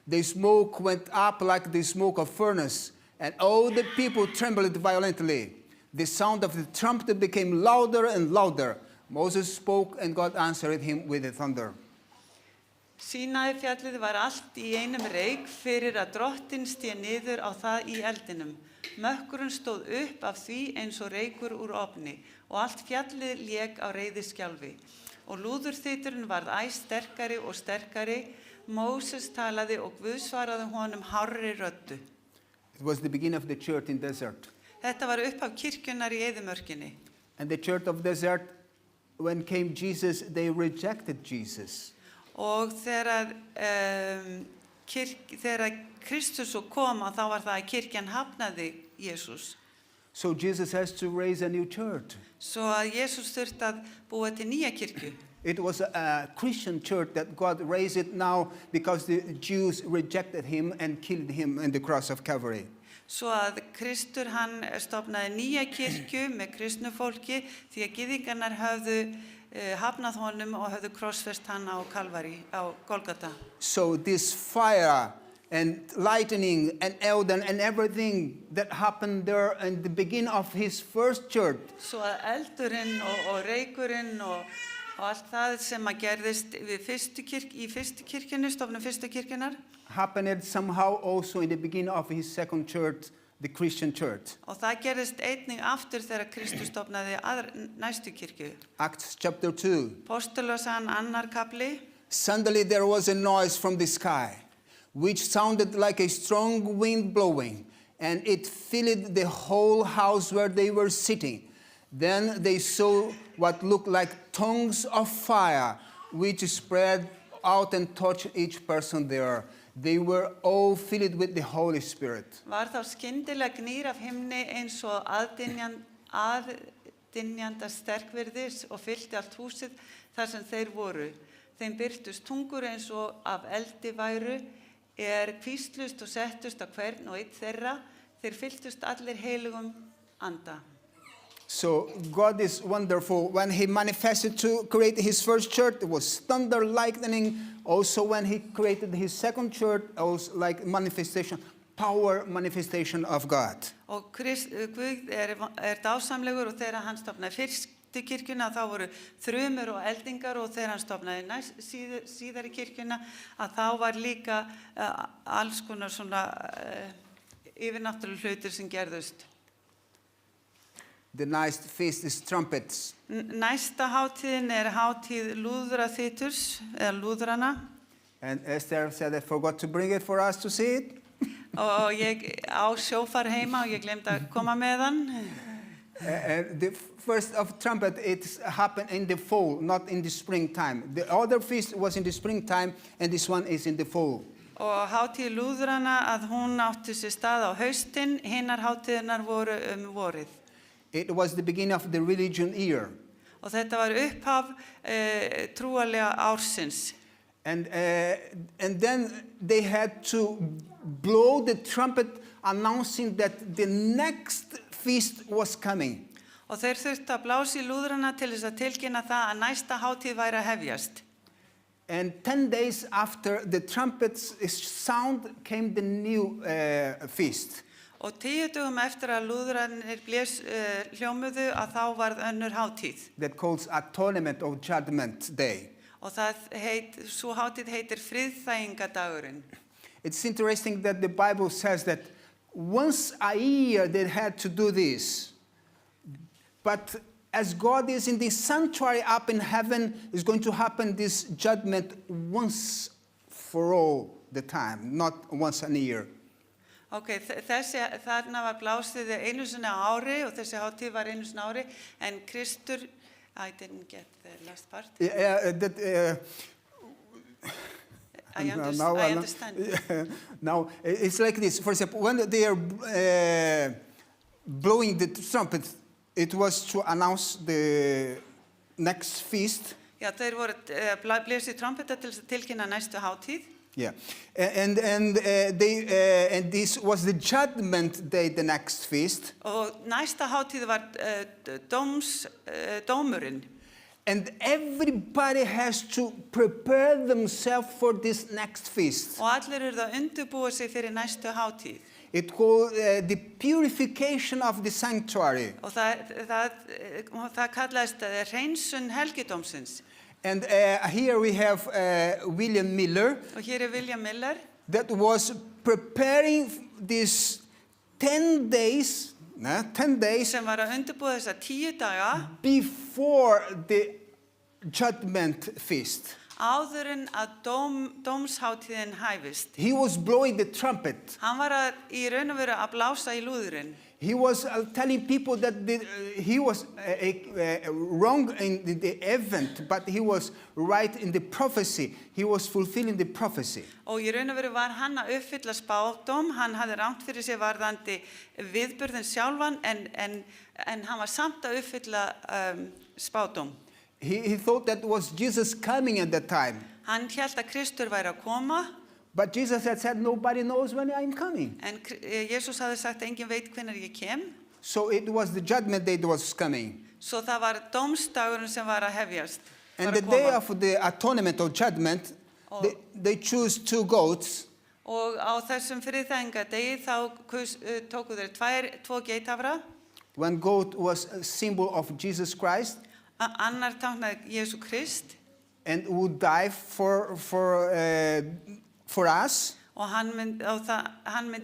The smoke went up like the smoke of furnace, and all the people trembled violently. The sound of the trumpet became louder and louder. Moses spoke and God answered him with the thunder. Sínai fjallið var allt í einum reik fyrir að drottinn sté niður á það í eldinum. Mökkurinn stóð upp af því eins og reykur úr ofni og allt fjallið lék á reiðiskjálfi. Og lúðurþyturinn varð æ sterkari og sterkari. Móses talaði og Guð svaraði honum hárri röddu. It was the beginning of the church in desert. Þetta var upphaf kirkjunnar í eyðimörkinni. And the church of desert, when came Jesus, they rejected Jesus. Og þegar Kristus kom þá var það að kirkjan hafnaði Jesús. So Jesus has to raise a new church. Svo að Jesús þurfti að búa til nýja kirkju. It was a Christian church that God raised it now because the Jews rejected him and killed him on the cross of Calvary. Svo að Kristur hann stofnaði nýja kirkju með kristnu fólki því að gyðingarnar höfðu hafnað honum og höfðu krossfest hann á Kalvari, á Golgata. So this fire and lightning and elden and everything that happened there in the beginning of his first church. Svo að eldurinn og reykurinn og allt það sem að gerðist við fyrstu kirkjunni, stofnum fyrstu kirkjunar. Happened somehow also in the beginning of his second church, the Christian church. Og það gerðist einnig aftur þegar Kristus stofnaði næstu kirkju. Acts chapter 2. Postulasagan 2. kapli. Suddenly there was a noise from the sky, which sounded like a strong wind blowing, and it filled the whole house where they were sitting. Then they saw what looked like tongues of fire, which spread out and touched each person there. They were all filled with the Holy Spirit. Var þá skyndilega gnýr af himni eins og aðdynjanda sterkvirðis og fyllti allt húsið þar sem þeir voru. Þeim birtust tungur eins og af eldi væru, hvíslust og settust á hvern og einn þeirra. Þeir fylltust allir heilugum anda. So God is wonderful. When he manifested to create his first church, it was thunder, lightning. Also when he created his second church, it was like manifestation, power manifestation of God. Og Guð dásamlegur og þegar hann stofnaði fyrstu kirkjuna þá voru þrumur og eldingar og þegar hann stofnaði síðari kirkjuna að þá var líka alls konar svona yfirnáttúrulega hlutir sem gerðust. The next feast is trumpets. Næsta hátíðin hátíð lúðraþyturs eða lúðrana. And Esther said, I forgot to bring it for us to see it. Og ég á sjófar heima og ég glemdi að koma með hann. The first of trumpet, it happened in the fall, not in the springtime. The other feast was in the springtime, and this one is in the fall. Og hátíð lúðrana að hún átti sér stað á haustin, hinnar hátíðinar voru vorið. It was the beginning of the religion year. Og þetta var upphaf trúarlega ársins. And then they had to blow the trumpet announcing that the next feast was coming. Og þeir þurftu að blása í lúðrana til þess að tilkynna það að næsta hátíð væri að hefjast. And 10 days after the trumpet's sound came the new feast. Og 10 dögum eftir að lúðranir hljómuðu að þá varð önnur hátíð. That calls Atonement of Judgment Day. Og sú hátíð heitir friðþægingadagurinn. It's interesting that the Bible says that once a year they had to do this. But as God is in the sanctuary up in heaven, is going to happen this judgment once for all the time, not once a year. Ok, þarna var blásið einu sinni á ári og þessi hátíð var einu sinni á ári, en Kristur, I didn't get the last part. I understand. Now, it's like this. For example, when they are blowing the trumpet, it was to announce the next feast. Já, þeir voru blésið trompeta til að tilkynna næstu hátíð. Yeah, and this was the judgment day, the next feast. Og næsta hátíð var dómurinn. And everybody has to prepare themselves for this next feast. Og allir eru að undirbúa sig fyrir næstu hátíð. It called the purification of the sanctuary. Og það kallaðist hreinsun helgidómsins. And here we have William Miller. Og hér William Miller. That was preparing these 10 days, 10 days Sem var að undirbúa þessa 10 daga. Before the judgment feast. Áður en að dómsháttíðin hæfist. He was blowing the trumpet. Hann var í raun og veru að blása í lúðurinn. He was telling people that he was wrong in the event, but he was right in the prophecy. He was fulfilling the prophecy. Og í raun og veru var hann að uppfylla spádóm, hann hafði rangt fyrir sig varðandi viðburðin sjálfan, en hann var samt að uppfylla spádóm. He thought that was Jesus coming at that time. Hann hélt að Kristur væri að koma. But Jesus had said, nobody knows when I'm coming. En Jesus hafði sagt að enginn veit hvenær ég kem. So it was the judgment day that was coming. Svo það var dómsdagurinn sem var að hefjast. And the day of the atonement or judgment, they choose 2 goats. Og á þessum friðþægingadegi þá tóku þeir 2 geithafra. One goat was a symbol of Jesus Christ. Annar táknaði Jesú Krist. And would die for us. Og hann myndi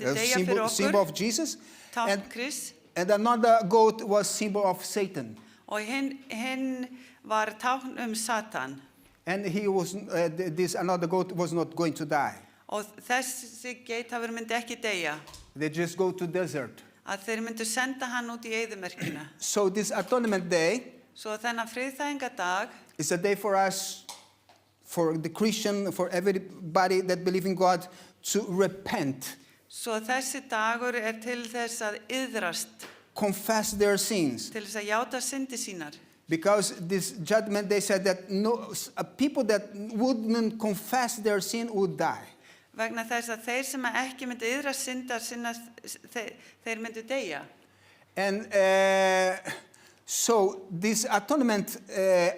deyja fyrir okkur. Symbol of Jesus. Tákn Krist. And another goat was symbol of Satan. Og hinn var tákn Satan. And he was this another goat was not going to die. Og þessi geithafur myndi ekki deyja. They just go to desert. Að þeir myndu senda hann út í eyðimerkina. So this atonement day. Svo þennan friðþægingadag. Is a day for us, for the Christian, for everybody that believe in God, to repent. Svo þessi dagur til þess að iðrast. Confess their sins. Til þess að játa syndi sínar. Because this judgment they said that people that wouldn't confess their sin would die. Vegna þess að þeir sem ekki myndu iðrast syndar sinna, þeir myndu deyja. And so this atonement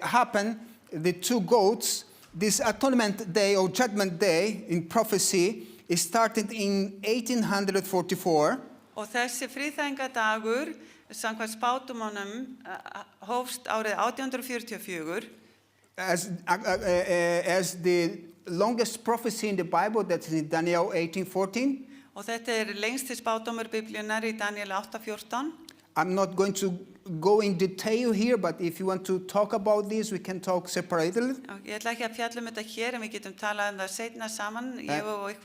happened, the 2 goats, this atonement day or judgment day in prophecy, it started in 1844. Og þessi friðþægingadagur, samkvæmt spádómunum, hófst árið 1844. As the longest prophecy in the Bible, that's in Daniel 18:14. Og þetta lengsti spádómur Biblíunnar í Daniel 8:14. I'm not going to go in detail here, but if you want to talk about this, we can talk separately. Ég ætla ekki að fjalla þetta hér, en við getum talað það seinna saman, ég og ef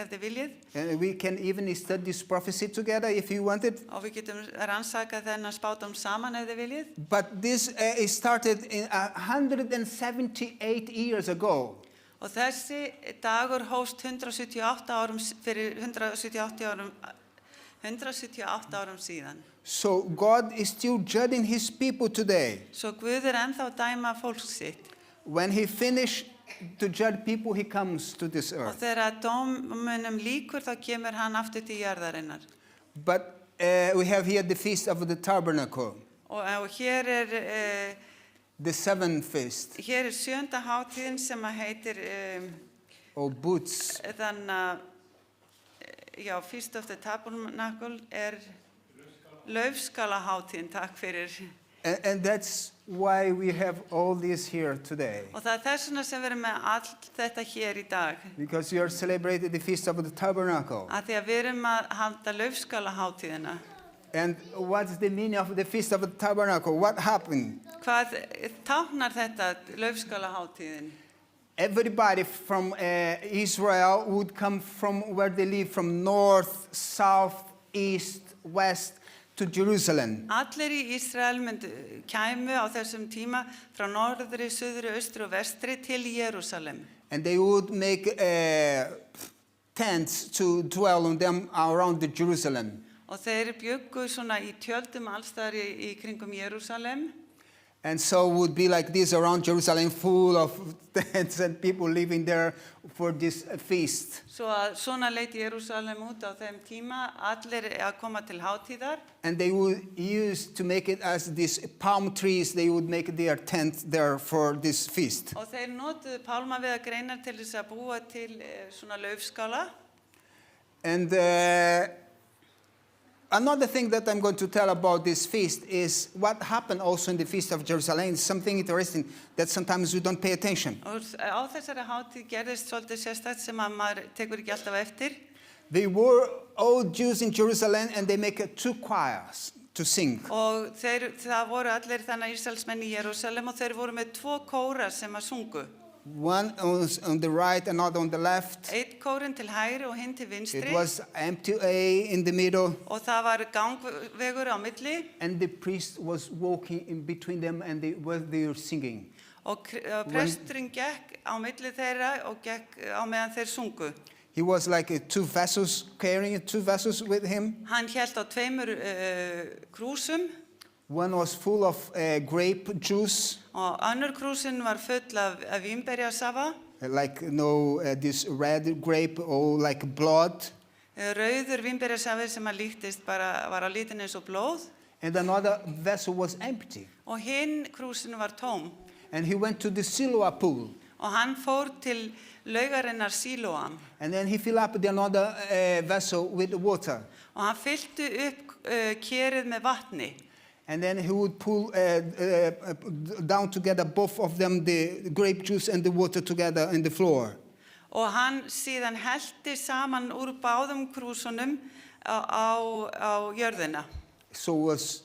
þið viljið. And we can even study this prophecy together if you want it. Og við getum rannsakað þennan spádóm saman ef þið viljið. But this started in 178 years ago. Og þessi dagur hófst 178 árum síðan. So God is still judging his people today. Svo Guð ennþá að dæma fólk sitt. When he finished to judge people, he comes to this Og earth. þegar dómunum lýkur þá kemur hann aftur til jarðarinnar. But we have here the feast of the tabernacle. Og hér The 7th feast. Hér 7. hátíðin sem heitir Or boots. þannig já, Feast of the Tabernacle laufskala hátíðin, takk fyrir. And that's why we have all this here today. Og það þess vegna sem við erum með allt þetta hér í dag. Because you are celebrating the feast of the tabernacle. Að því að við erum að halda laufskala hátíðina. And what's the meaning of the feast of the tabernacle? What happened? Hvað táknar þetta laufskala hátíðin? everybody from Israel would come from where they live, from north, south, east, west to Jerusalem. Allir í Ísrael kæmu á þessum tíma frá norðri, suðri, austri og vestri til Jerúsalem. And they would make tents to dwell on them around the Jerusalem. Og þeir bjuggu svona í tjöldum allstaðar í kringum Jerúsalem. And so it would be like this around Jerusalem, full of tents and people living there for this feast. Svo að svona leit Jerúsalem út á þeim tíma, allir að koma til hátíðar. And they would use to make it as these palm trees, they would make their tent there for this feast. Og þeir notuðu pálmaviðagreinar til þess að búa til svona laufskála. And another thing that I'm going to tell about this feast is what happened also in the Feast of Jerusalem. It's something interesting that sometimes we don't pay attention. Og á þessari hátíð gerðist svolítið sérstakt sem að maður tekur ekki alltaf eftir. They were all Jews in Jerusalem and they make two choirs to sing. Og það voru allir þannig Ísraelsmenn í Jerúsalem og þeir voru með 2 kórar sem að sungu. One on the right, another on the left. Einn kórinn til hægri og hinn til vinstri. It was empty A in the middle. Og það var gangvegur á milli. And the priest was walking in between them and they were singing. Og presturinn gekk á milli þeirra og gekk á meðan þeir sungu. He was like carrying 2 vessels with him. Hann hélt á 2 krúsum. One was full of grape juice. Og annar krúsin var full af vínberjasafa. Like this red grape or like blood. Rauður vínberjasafi sem að líktist bara var á litin eins og blóð. And another vessel was empty. Og hinn krúsin var tóm. And he went to the Siloam pool. Og hann fór til laugarinnar Siloam. And then he filled up another vessel with water. Og hann fyllti upp kerið með vatni. And then he would pull down together both of them, the grape juice and the water together in the floor. Og hann síðan hellti saman úr báðum krúsunum á jörðina. So it was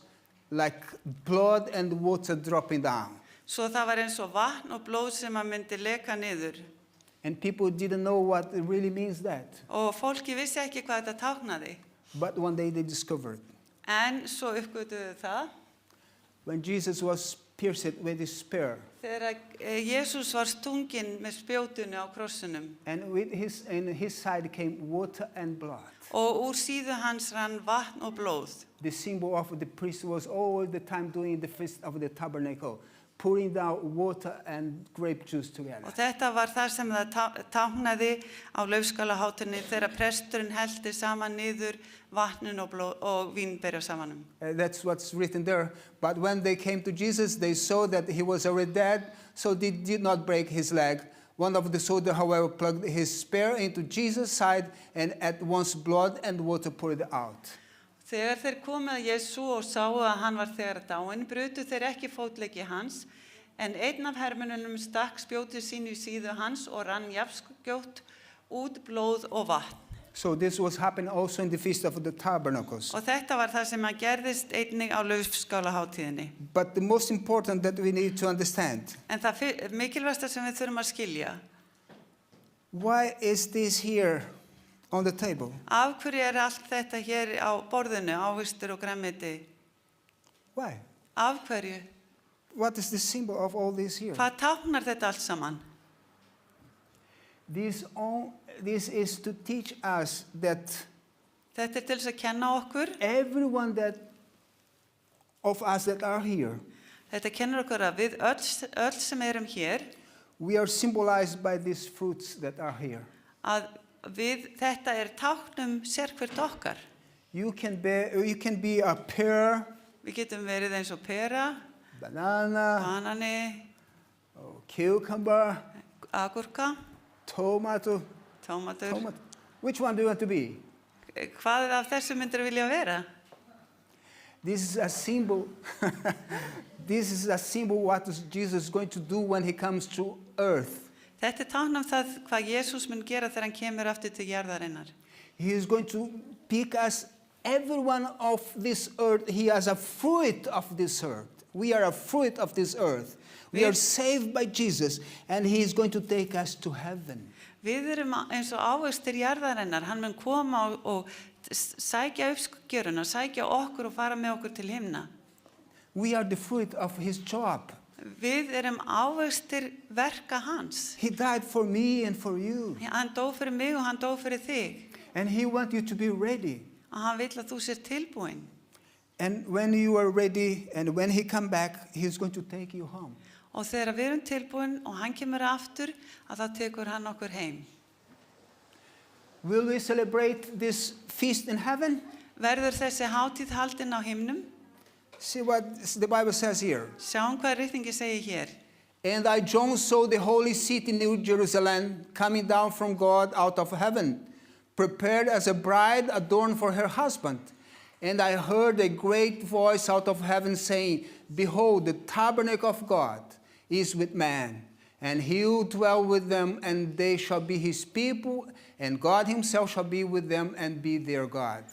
like blood and water dropping down. Svo það var eins og vatn og blóð sem að myndi leka niður. And people didn't know what it really means that. Og fólki vissi ekki hvað þetta táknaði. But one day they discovered. En svo uppgötuðu það. When Jesus was pierced with his spear. Þegar Jesús var stunginn með spjótinu á krossinum. And in his side came water and blood. Og úr síðu hans rann vatn og blóð. The symbol of the priest was all the time doing the feast of the tabernacle, pouring down water and grape juice together. Og þetta var það sem það táknaði á laufskálahátíðinni þegar presturinn hellti saman niður vatnin og vínberjasafanum. That's what's written there. But when they came to Jesus, they saw that he was already dead, so they did not break his leg. One of the soldiers, however, plugged his spear into Jesus' side, and at once blood and water poured out. Þegar þeir komu að Jesú og sáu að hann var þegar dáinn, brutu þeir ekki fótleggi hans, en einn af hermönnunum stakk spjótið sínu í síðu hans og rann jafnskjótt út blóð og vatn. So this was happening also in the Feast of the Tabernacles. Og þetta var það sem að gerðist einnig á laufskálahátíðinni. But the most important that we need to understand. En það mikilvægasta sem við þurfum að skilja. Why is this here on the table? Af hverju allt þetta hér á borðinu, ávextir og grænmeti? Why? Af hverju? What is the symbol of all this here? Hvað táknar þetta allt saman? This is to teach us that Þetta til þess að kenna okkur. everyone of us that are here, Þetta kennir okkur að við öll sem erum hér, we are symbolized by these fruits that are here. að þetta táknum sérhvert okkar. You can be a pear, Við getum verið eins og pera, banana, banani, cucumber, agúrka, tomato. tómatur. Which one do you want to be? Hvað af þessu myndir vilja vera? This is a symbol. This is a symbol what Jesus is going to do when he comes to earth. Þetta táknum það hvað Jesús mun gera þegar hann kemur aftur til jarðarinnar. He is going to pick us, everyone of this earth, he has a fruit of this earth. We are a fruit of this earth. We are saved by Jesus, and he is going to take us to heaven. Við erum eins og ávextir jarðarinnar, hann mun koma og sækja uppskjöruna, sækja okkur og fara með okkur til himna. We are the fruit of his job. Við erum ávextir verka hans. He died for me and for you. Hann dó fyrir mig og hann dó fyrir þig. And he wants you to be ready. Og hann vill að þú sér tilbúin. And when you are ready, and when he come back, he's going to take you home. Og þegar við erum tilbúin og hann kemur aftur, að þá tekur hann okkur heim. Will we celebrate this feast in heaven? Verður þessi hátíð haldin á himnum? See what the Bible says here. Sjáum hvað ritningi segir hér. And I, John, saw the holy city, New Jerusalem, coming down from God out of heaven, prepared as a bride adorned for her husband. And I heard a great voice out of heaven saying, Behold, the tabernacle of God is with man, and he will dwell with them, and they shall be his people, and God himself shall be with them and be their God.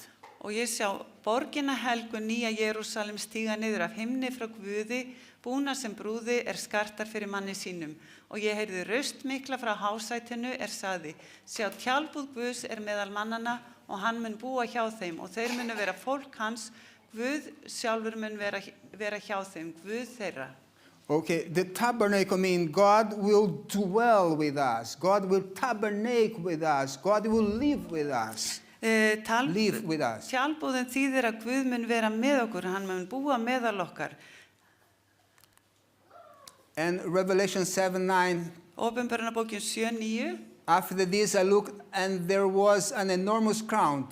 Og ég sjá borgina helgu nýja Jerúsalem stíga niður af himni frá Guði, búna sem brúði skartar fyrir manni sínum. Og ég heyrði raust mikla frá hásætinu sagði, sjá tjaldbúð Guðs meðal mannanna og hann mun búa hjá þeim og þeir munu vera fólk hans, Guð sjálfur mun vera hjá þeim, Guð þeirra. Okay, the tabernacle means God will dwell with us. God will tabernacle with us. God will live with us. Live with us. Tjaldbúðin þýðir að Guð mun vera með okkur, hann mun búa meðal okkar. And Revelation 7:9. Åpenbarunarbókin 7:9. After this I looked, and there was an enormous crowd.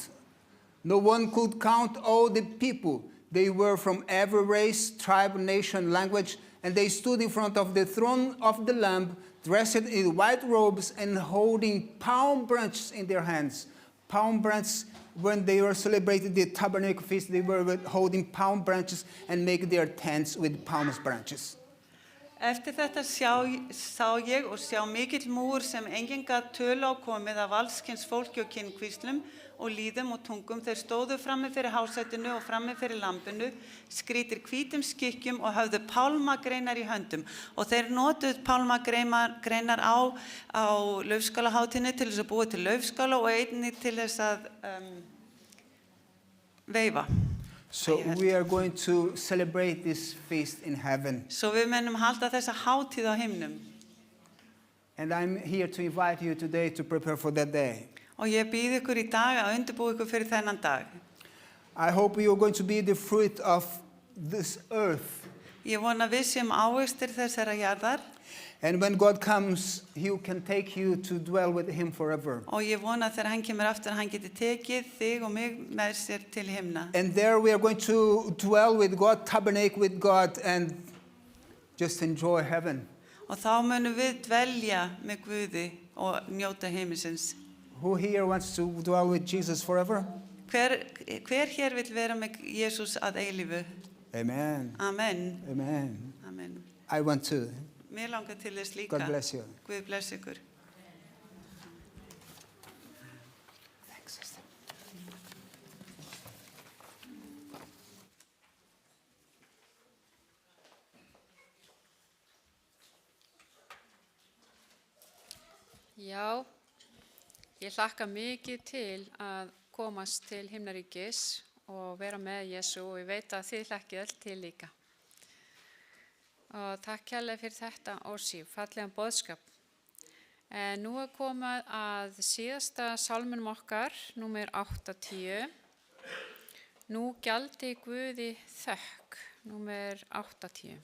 No one could count all the people. They were from every race, tribe, nation, language, and they stood in front of the throne of the Lamb, dressed in white robes and holding palm branches in their hands. Palm branches, when they were celebrating the tabernacle feast, they were holding palm branches and make their tents with palm branches. Eftir þetta sá ég og sjá mikill múr sem enginn gat tölu á komið af allskyns fólki og kynkvíslum og lýðum og tungum. Þeir stóðu frammi fyrir hásætinu og frammi fyrir lambinu, skrýtir hvítum skikkjum og höfðu pálmagreinar í höndum. Og þeir notuðu pálmagreinar á laufskálahátíðinni til þess að búa til laufskála og einnig til þess að veifa. So we are going to celebrate this feast in heaven. Så við munum halda þessa hátíð á himnum. And I'm here to invite you today to prepare for that day. Og ég býð ykkur í dag að undirbúa ykkur fyrir þennan dag. I hope you're going to be the fruit of this earth. Ég vona við séum ávextir þessara jarðar. And when God comes, he can take you to dwell with him forever. Og ég vona þegar hann kemur aftur hann geti tekið þig og mig með sér til himna. And there we are going to dwell with God, tabernacle with God, and just enjoy heaven. Og þá munum við dvelja með Guði og njóta himinsins. Who here wants to dwell with Jesus forever? Hver hér vill vera með Jesus að eilífu? Amen. Amen. Amen. Amen. I want to. Mér langar til þess líka. God bless you. Guð bless ykkur. Thanks, sister. Já, ég hlakka mikið til að komast til himnaríkis og vera með Jesú og ég veit að þið hlakkið öll til líka. Og takk kærlega fyrir þetta Ósi, fallegan boðskap. Nú komið að síðasta sálmunum okkar, númer 8-10. Nú gjaldi Guði þökk, númer 8-10.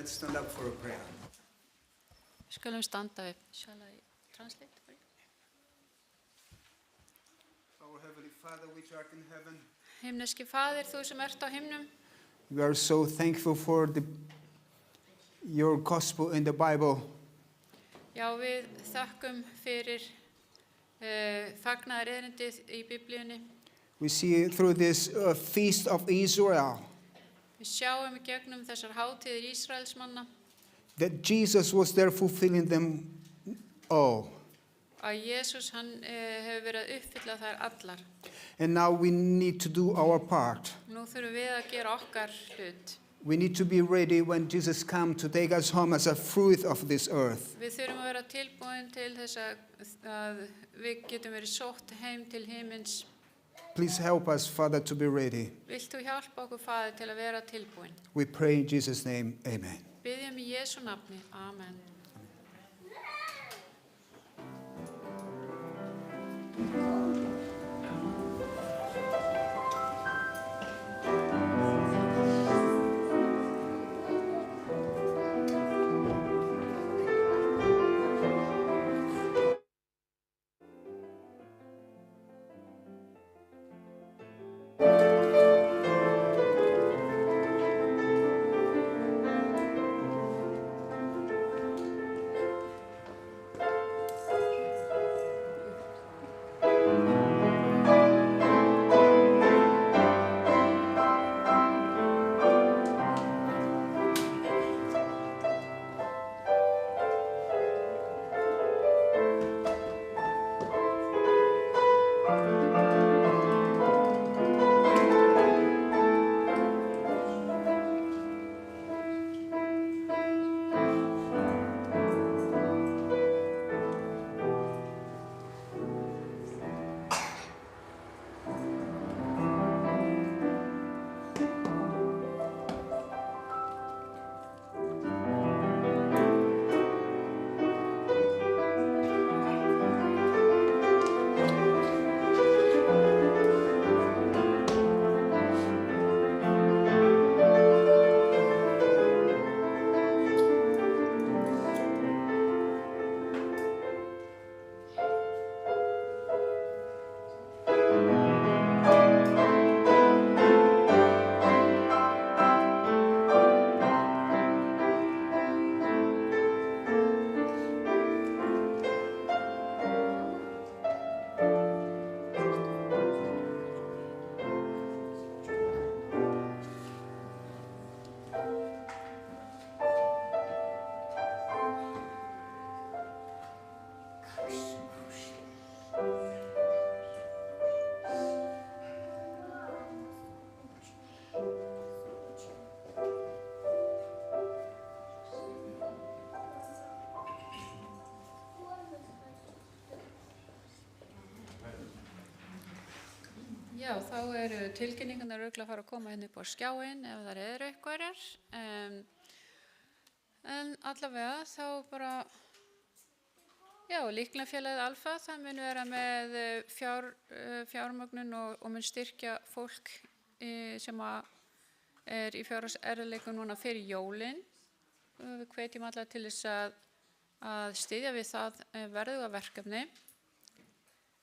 Let's stand up for a prayer. Við skulum standa upp. Shall I translate for you? Our Heavenly Father, which art in heaven, Himneski Faðir, þú sem ert á himnum, we are so thankful for your gospel in the Bible. já, við þökkum fyrir fagnaðar erindið í Biblíunni. We see through this feast of Israel Við sjáum í gegnum þessar hátíðir Ísraelsmanna that Jesus was there fulfilling them all. að Jesús hann hefur verið að uppfylla þær allar. And now we need to do our part. Nú þurfum við að gera okkar hlut. We need to be ready when Jesus comes to take us home as a fruit of this earth. Við þurfum að vera tilbúin til þess að við getum verið sótt heim til himins. Please help us, Father, to be ready. Vilt þú hjálpa okkur, Faðir, til að vera tilbúin? We pray in Jesus' name, amen. Biðjum í Jesú nafni. Amen. Já, þá eru tilkynningarnar örugglega að fara að koma hérna upp á skjáinn ef það eru einhverjar. En allavega þá bara, já, líknarfélagið Alfa, það mun vera með fjármögnun og mun styrkja fólk sem er í fjárhagserfiðleikum núna fyrir jólin. Við hvetjum alla til þess að styðja við það verðuga verkefni.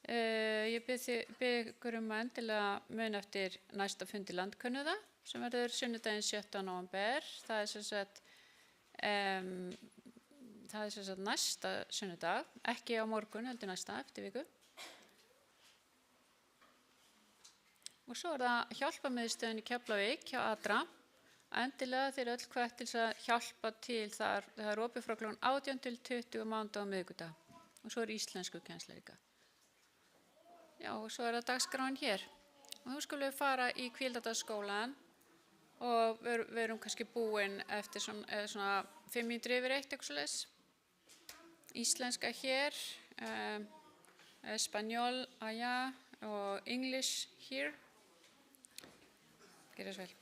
Ég bið ykkur að endilega muna eftir næsta fundi landkönnuða sem verður sunnudaginn 7. nóvember. Það er sem sagt næsta sunnudag, ekki á morgun, heldur næsta eftir viku. Og svo er það hjálparmiðstöðin í Keflavík hjá Adra. Endilega þeir öll hvet til að hjálpa til þar. Það er opið frá kl. 18 til 20 mánudag og miðvikudag. Og svo er íslenskukennsla líka. Já, og svo er það dagskráin hér. Og nú skulum við fara í Hvíldardalsskólann og við erum kannski búin eftir svona 5 mínútur yfir 1 eitthvað svoleiðis. Íslenska hér, Espanjol allá og English here. Gerið svo vel.